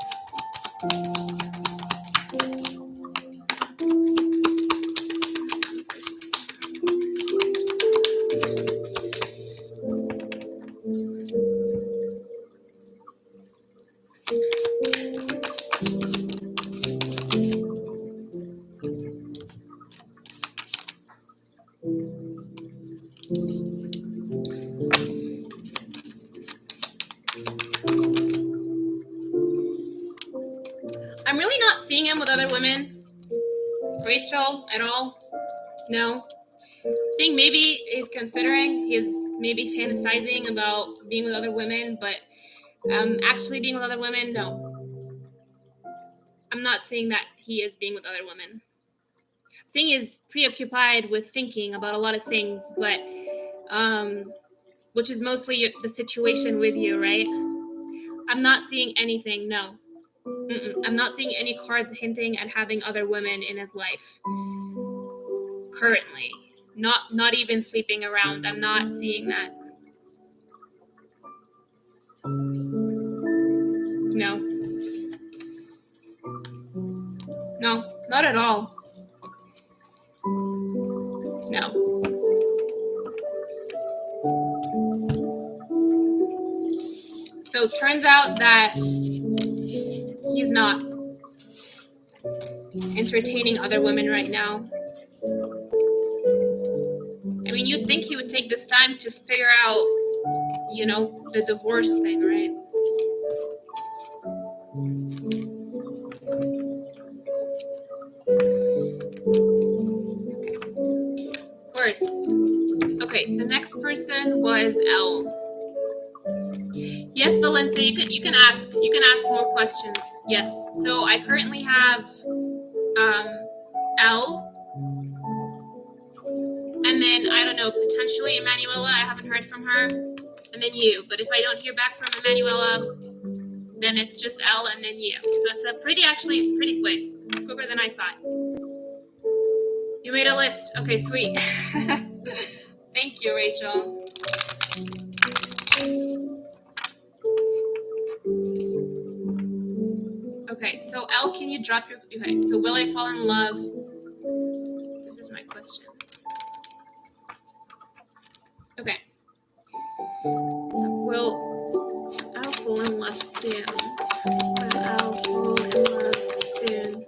I'm really not seeing him with other women. Rachel, at all? No. Seeing maybe he's considering, he's maybe fantasizing about being with other women, but actually being with other women, no. I'm not seeing that he is being with other women. I'm seeing he's preoccupied with thinking about a lot of things, but which is mostly the situation with you, right? I'm not seeing anything, no. I'm not seeing any cards hinting at having other women in his life currently. Not even sleeping around. I'm not seeing that. No. No, not at all. No. So it turns out that he's not entertaining other women right now. I mean, you'd think he would take this time to figure out, you know, the divorce thing, right? Okay. Of course. Okay, the next person was L. Yes, Valencia, you can ask more questions. Yes. So I currently have L, and then I don't know, potentially Emanuela. I haven't heard from her, and then you. But if I don't hear back from Emanuela, then it's just L and then you. So it's actually pretty quick, quicker than I thought. You made a list. Okay, sweet. Thank you, Rachel. Okay, so L, can you drop your... Okay, so will I fall in love? This is my question. Okay. So will L fall in love soon? Will L fall in love soon?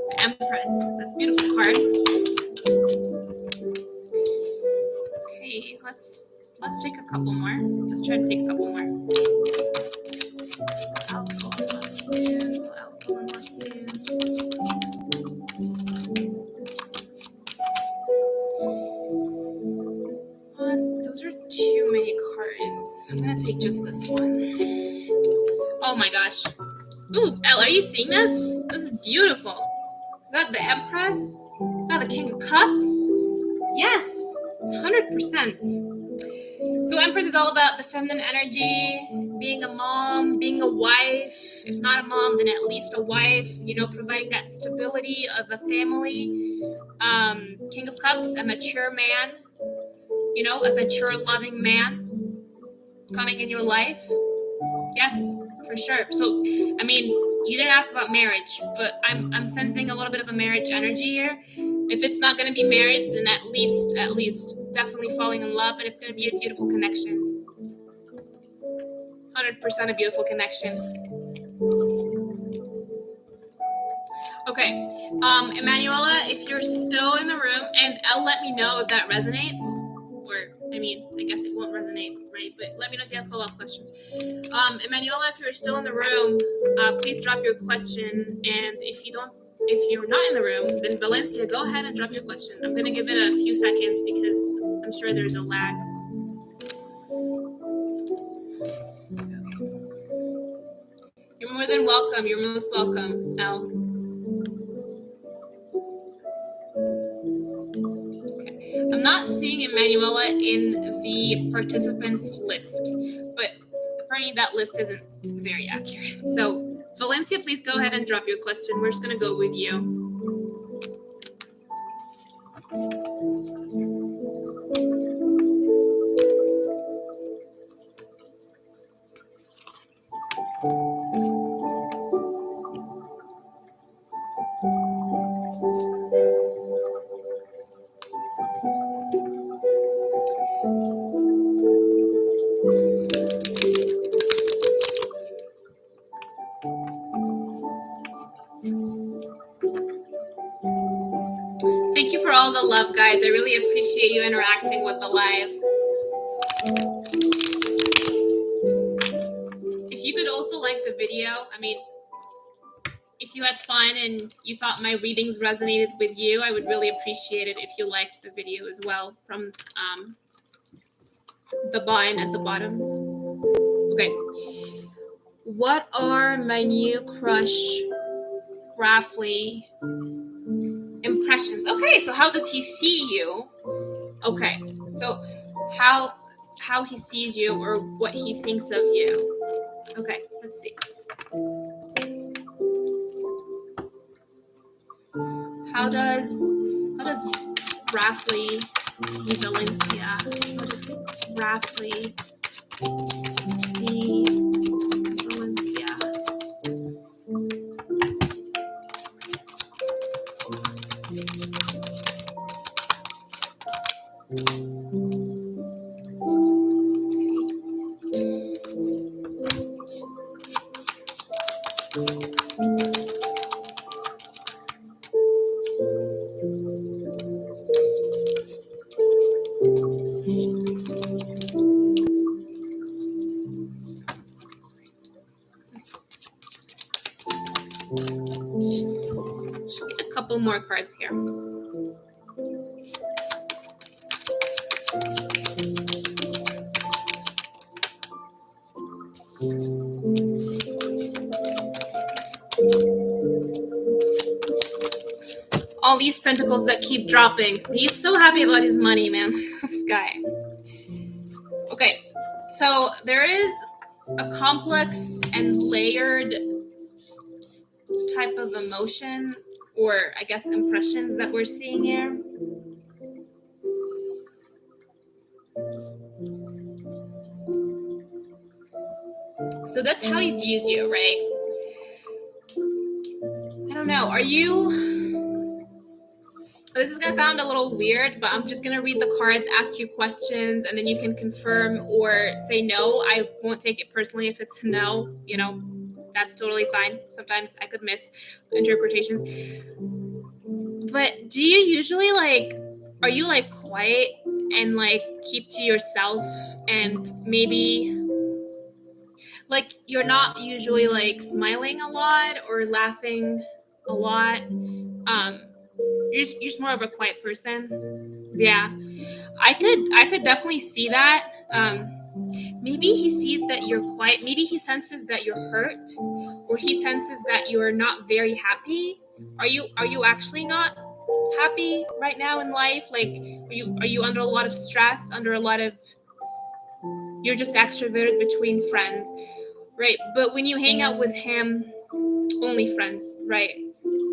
The Empress. That's a beautiful card. Okay, let's take a couple more. Let's try to take a couple more. I'll fall in love soon. I'll fall in love soon. Those are too many cards. I'm gonna take just this one. Oh my gosh. Ooh, Elle, are you seeing this? This is beautiful. Got the Empress. Got the King of Cups. Yes, 100%. So Empress is all about the feminine energy, being a mom, being a wife. If not a mom, then at least a wife, you know, providing that stability of a family. King of Cups, a mature man, you know, a mature, loving man coming in your life. Yes, for sure. So, I mean, you didn't ask about marriage, but I'm sensing a little bit of a marriage energy here. If it's not going to be marriage, then at least definitely falling in love, and it's going to be a beautiful connection. 100% a beautiful connection. Okay, Emanuela, if you're still in the room, and Elle, let me know if that resonates, or, I mean, I guess it won't resonate, right? But let me know if you have follow-up questions. Emanuela, if you're still in the room, please drop your question, and if you're not in the room, then Valencia, go ahead and drop your question. I'm gonna give it a few seconds because I'm sure there's a lag. You're more than welcome. You're most welcome, Elle. I'm not seeing Emanuela in the participants list, but apparently that list isn't very accurate. So Valencia, please go ahead and drop your question. We're just gonna go with you. Thank you for all the love, guys. I really appreciate you interacting with the live. If you could also like the video, I mean, if you had fun and you thought my readings resonated with you, I would really appreciate it if you liked the video as well from the button at the bottom. Okay. What are my new crush Rafley impressions? Okay, so how does he see you? Okay, so how he sees you or what he thinks of you. Okay, let's see. How does Rafley see Valencia? How does Rafley see Valencia? Just get a couple more cards here. All these pentacles that keep dropping. He's so happy about his money, man. This guy. Okay, so there is a complex and layered type of emotion, or I guess impressions that we're seeing here. So that's how he views you, right? I don't know. Are you... This is going to sound a little weird, but I'm just going to read the cards, ask you questions, and then you can confirm or say no. I won't take it personally if it's no. You know, that's totally fine. Sometimes I could miss interpretations. But do you usually, like, are you, like, quiet and, like, keep to yourself and maybe... like, you're not usually, like, smiling a lot or laughing a lot. You're just more of a quiet person. Yeah. I could definitely see that. Maybe he sees that you're quiet. Maybe he senses that you're hurt, or he senses that you're not very happy. Are you actually not happy right now in life? Like, are you under a lot of stress, under a lot of... You're just extroverted between friends. Right, but when you hang out with him, only friends, right?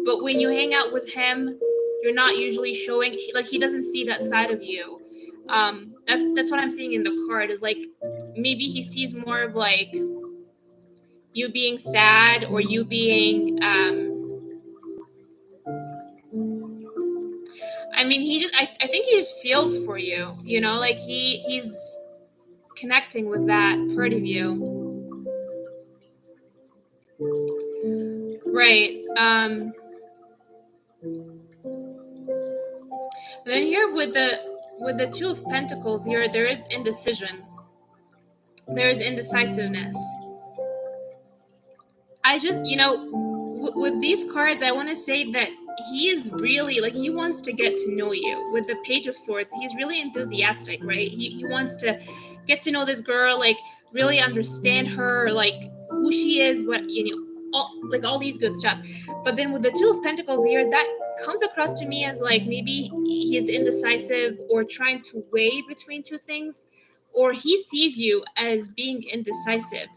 But when you hang out with him, you're not usually showing, like, he doesn't see that side of you. That's what I'm seeing in the card, is like maybe he sees more of like you being sad, or you being I mean, I think he just feels for you, you know, like he's connecting with that part of you. Right. Then here with the Two of Pentacles here, there is indecision. There is indecisiveness. I just, you know, with these cards, I want to say that he is really, like, he wants to get to know you. With the Page of Swords, he's really enthusiastic, right? He wants to get to know this girl, like, really understand her, like, who she is, what, you know, all these good stuff. But then with the Two of Pentacles here, that comes across to me as like maybe he is indecisive or trying to weigh between two things, or he sees you as being indecisive.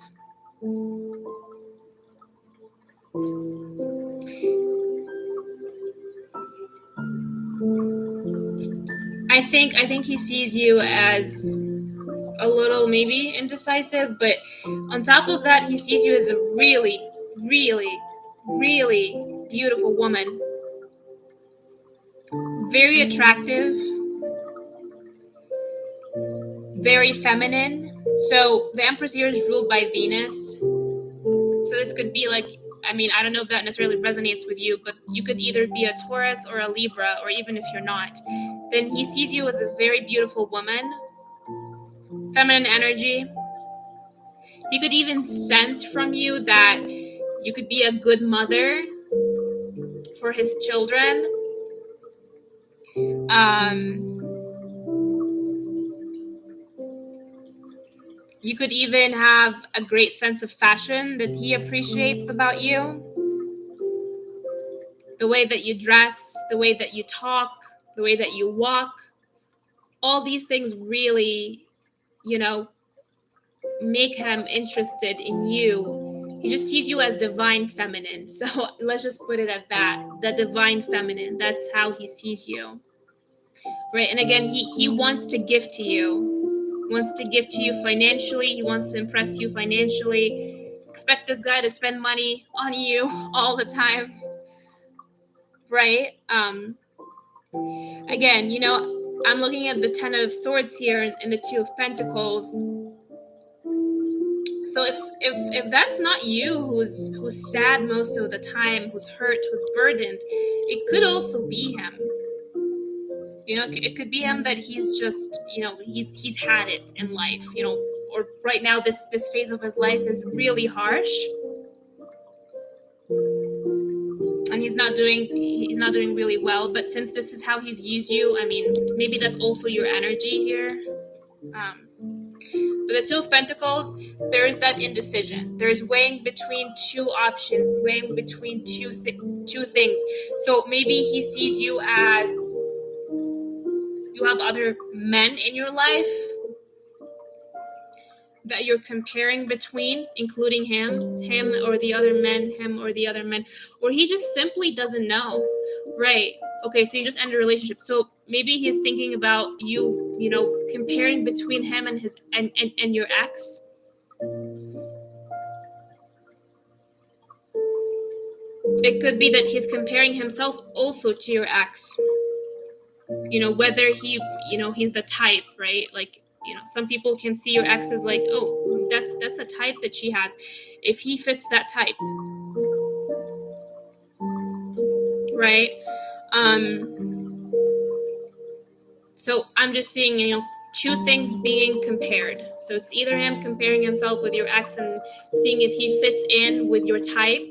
I think he sees you as a little maybe indecisive, but on top of that, he sees you as a really, really, really beautiful woman. Very attractive, very feminine. So the Empress here is ruled by Venus. So this could be like, I mean, I don't know if that necessarily resonates with you, but you could either be a Taurus or a Libra, or even if you're not, then he sees you as a very beautiful woman, feminine energy. He could even sense from you that you could be a good mother for his children. You could even have a great sense of fashion that he appreciates about you. The way that you dress, the way that you talk, the way that you walk, all these things really, make him interested in you. He just sees you as divine feminine. So let's just put it at that. The divine feminine. That's how he sees you. Right? And again, he wants to give to you. He wants to give to you financially. He wants to impress you financially. Expect this guy to spend money on you all the time. Right? Again, I'm looking at the Ten of Swords here and the Two of Pentacles. So if that's not you who's sad most of the time, who's hurt, who's burdened, it could also be him. It could be him that he's just, he's had it in life, or right now this phase of his life is really harsh. And he's not doing really well, but since this is how he views you, I mean, maybe that's also your energy here. But the Two of Pentacles, there is that indecision. There's weighing between two options, weighing between two things. So maybe he sees you as you have other men in your life that you're comparing between, including him or the other men, or he just simply doesn't know. Right. Okay, so you just ended a relationship. So maybe he's thinking about you, comparing between him and his and your ex. It could be that he's comparing himself also to your ex. Whether he's the type, right? Like, some people can see your ex as like, oh, that's a type that she has. If he fits that type, right? So I'm just seeing, two things being compared. So it's either him comparing himself with your ex and seeing if he fits in with your type,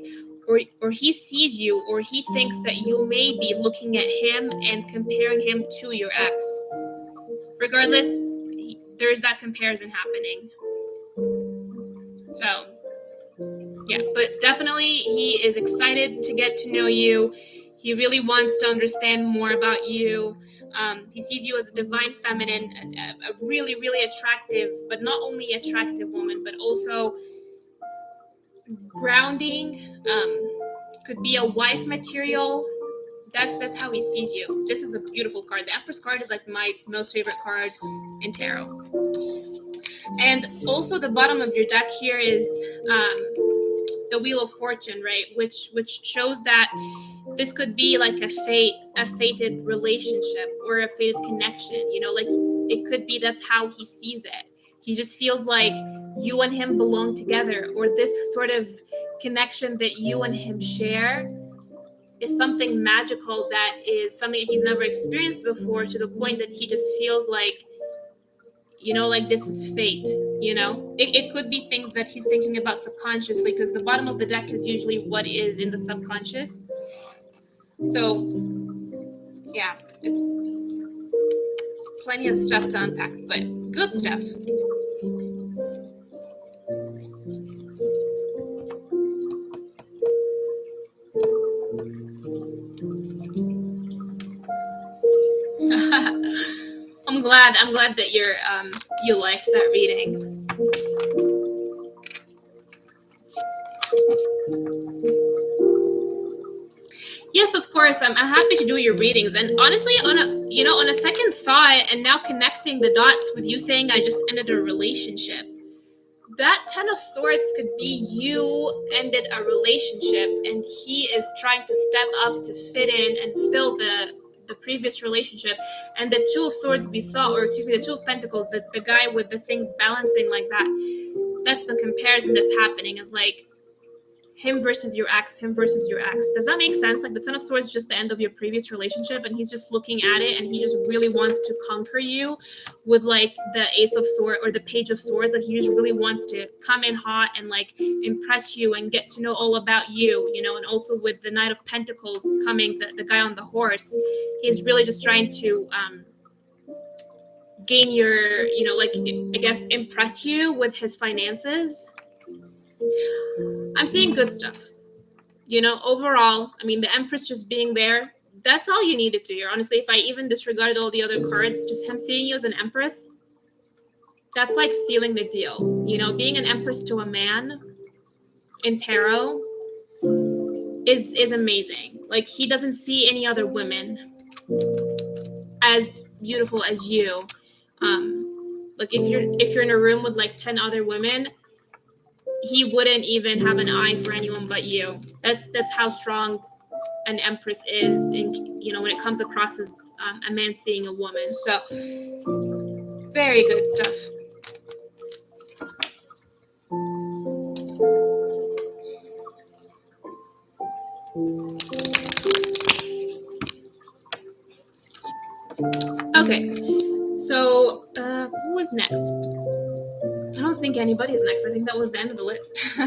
or he sees you, or he thinks that you may be looking at him and comparing him to your ex. Regardless, there's that comparison happening. So yeah, but definitely he is excited to get to know you. He really wants to understand more about you. He sees you as a divine feminine, a really, really attractive, but not only attractive woman, but also grounding. Could be a wife material. That's how he sees you. This is a beautiful card. The Empress card is like my most favorite card in tarot. And also the bottom of your deck here is the Wheel of Fortune, right? Which shows that this could be like a fated relationship or a fated connection. Like it could be that's how he sees it. He just feels like you and him belong together, or this sort of connection that you and him share is something magical, that is something he's never experienced before, to the point that he just feels like, like this is fate. It could be things that he's thinking about subconsciously, because the bottom of the deck is usually what is in the subconscious. So yeah, it's plenty of stuff to unpack, but good stuff. I'm glad that you liked that reading. Yes, of course. I'm happy to do your readings. And honestly, on a second thought, and now connecting the dots with you saying I just ended a relationship, that Ten of Swords could be you ended a relationship, and he is trying to step up to fit in and fill the previous relationship. And the Two of Swords we saw, or excuse me, the Two of Pentacles, the guy with the things balancing like that. That's the comparison that's happening. Is like him versus your ex, him versus your ex. Does that make sense? Like the Ten of Swords is just the end of your previous relationship, and he's just looking at it, and he just really wants to conquer you with like the Ace of Swords or the Page of Swords. Like he just really wants to come in hot and like impress you and get to know all about you, and also with the Knight of Pentacles coming, the guy on the horse, he's really just trying to gain your, like, I guess, impress you with his finances. I'm seeing good stuff. Overall, I mean, the Empress just being there, that's all you needed to hear. Honestly, if I even disregarded all the other cards, just him seeing you as an Empress, that's like sealing the deal. Being an Empress to a man in tarot is amazing. Like, he doesn't see any other women as beautiful as you. Like if you're in a room with like 10 other women, he wouldn't even have an eye for anyone but you. That's how strong an Empress is, when it comes across as a man seeing a woman. So very good stuff. Okay, so who is next? I don't think anybody is next. I think that was the end of the list.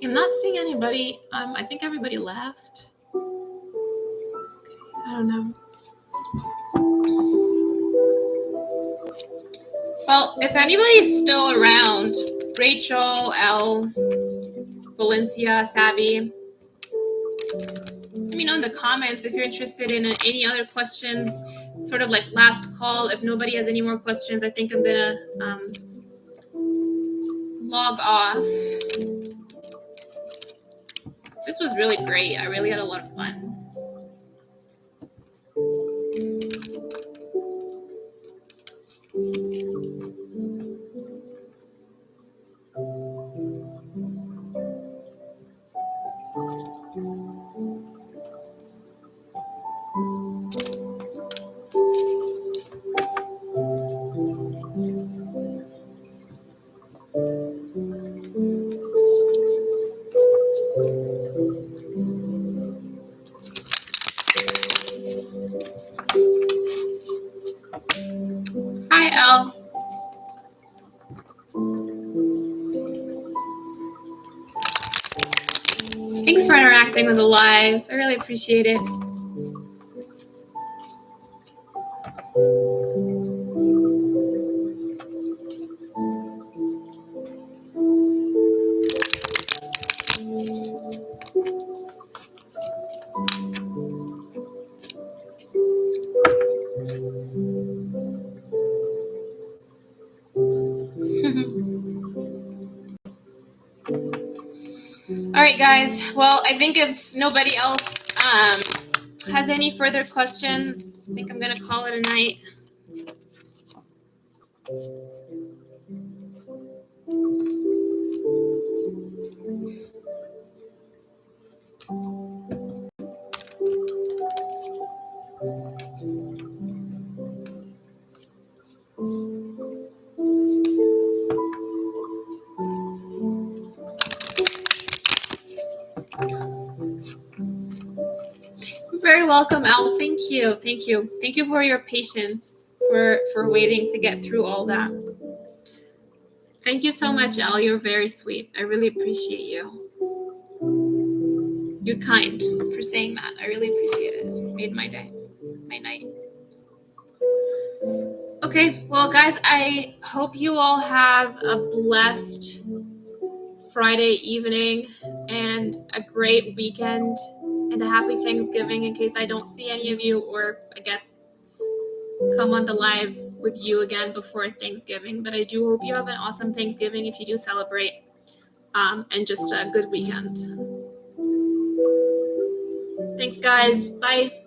I'm not seeing anybody. I think everybody left. Okay, I don't know. Well, if anybody's still around, Rachel, Elle, Valencia, Savvy, let me know in the comments if you're interested in any other questions, sort of like last call. If nobody has any more questions, I think I'm gonna log off. This was really great. I really had a lot of fun. Hi, Elle. Thanks for interacting with the live. I really appreciate it. All right, guys. Well, I think if nobody else has any further questions, I think I'm going to call it a night. very welcome, Elle. Thank you. Thank you. Thank you for your patience, for waiting to get through all that. Thank you so much, Elle. You're very sweet. I really appreciate you. You're kind for saying that. I really appreciate it. It made my day, my night. Okay, well, guys, I hope you all have a blessed Friday evening and a great weekend and a happy Thanksgiving in case I don't see any of you, or I guess come on the live with you again before Thanksgiving. But I do hope you have an awesome Thanksgiving if you do celebrate, and just a good weekend. Thanks, guys. Bye.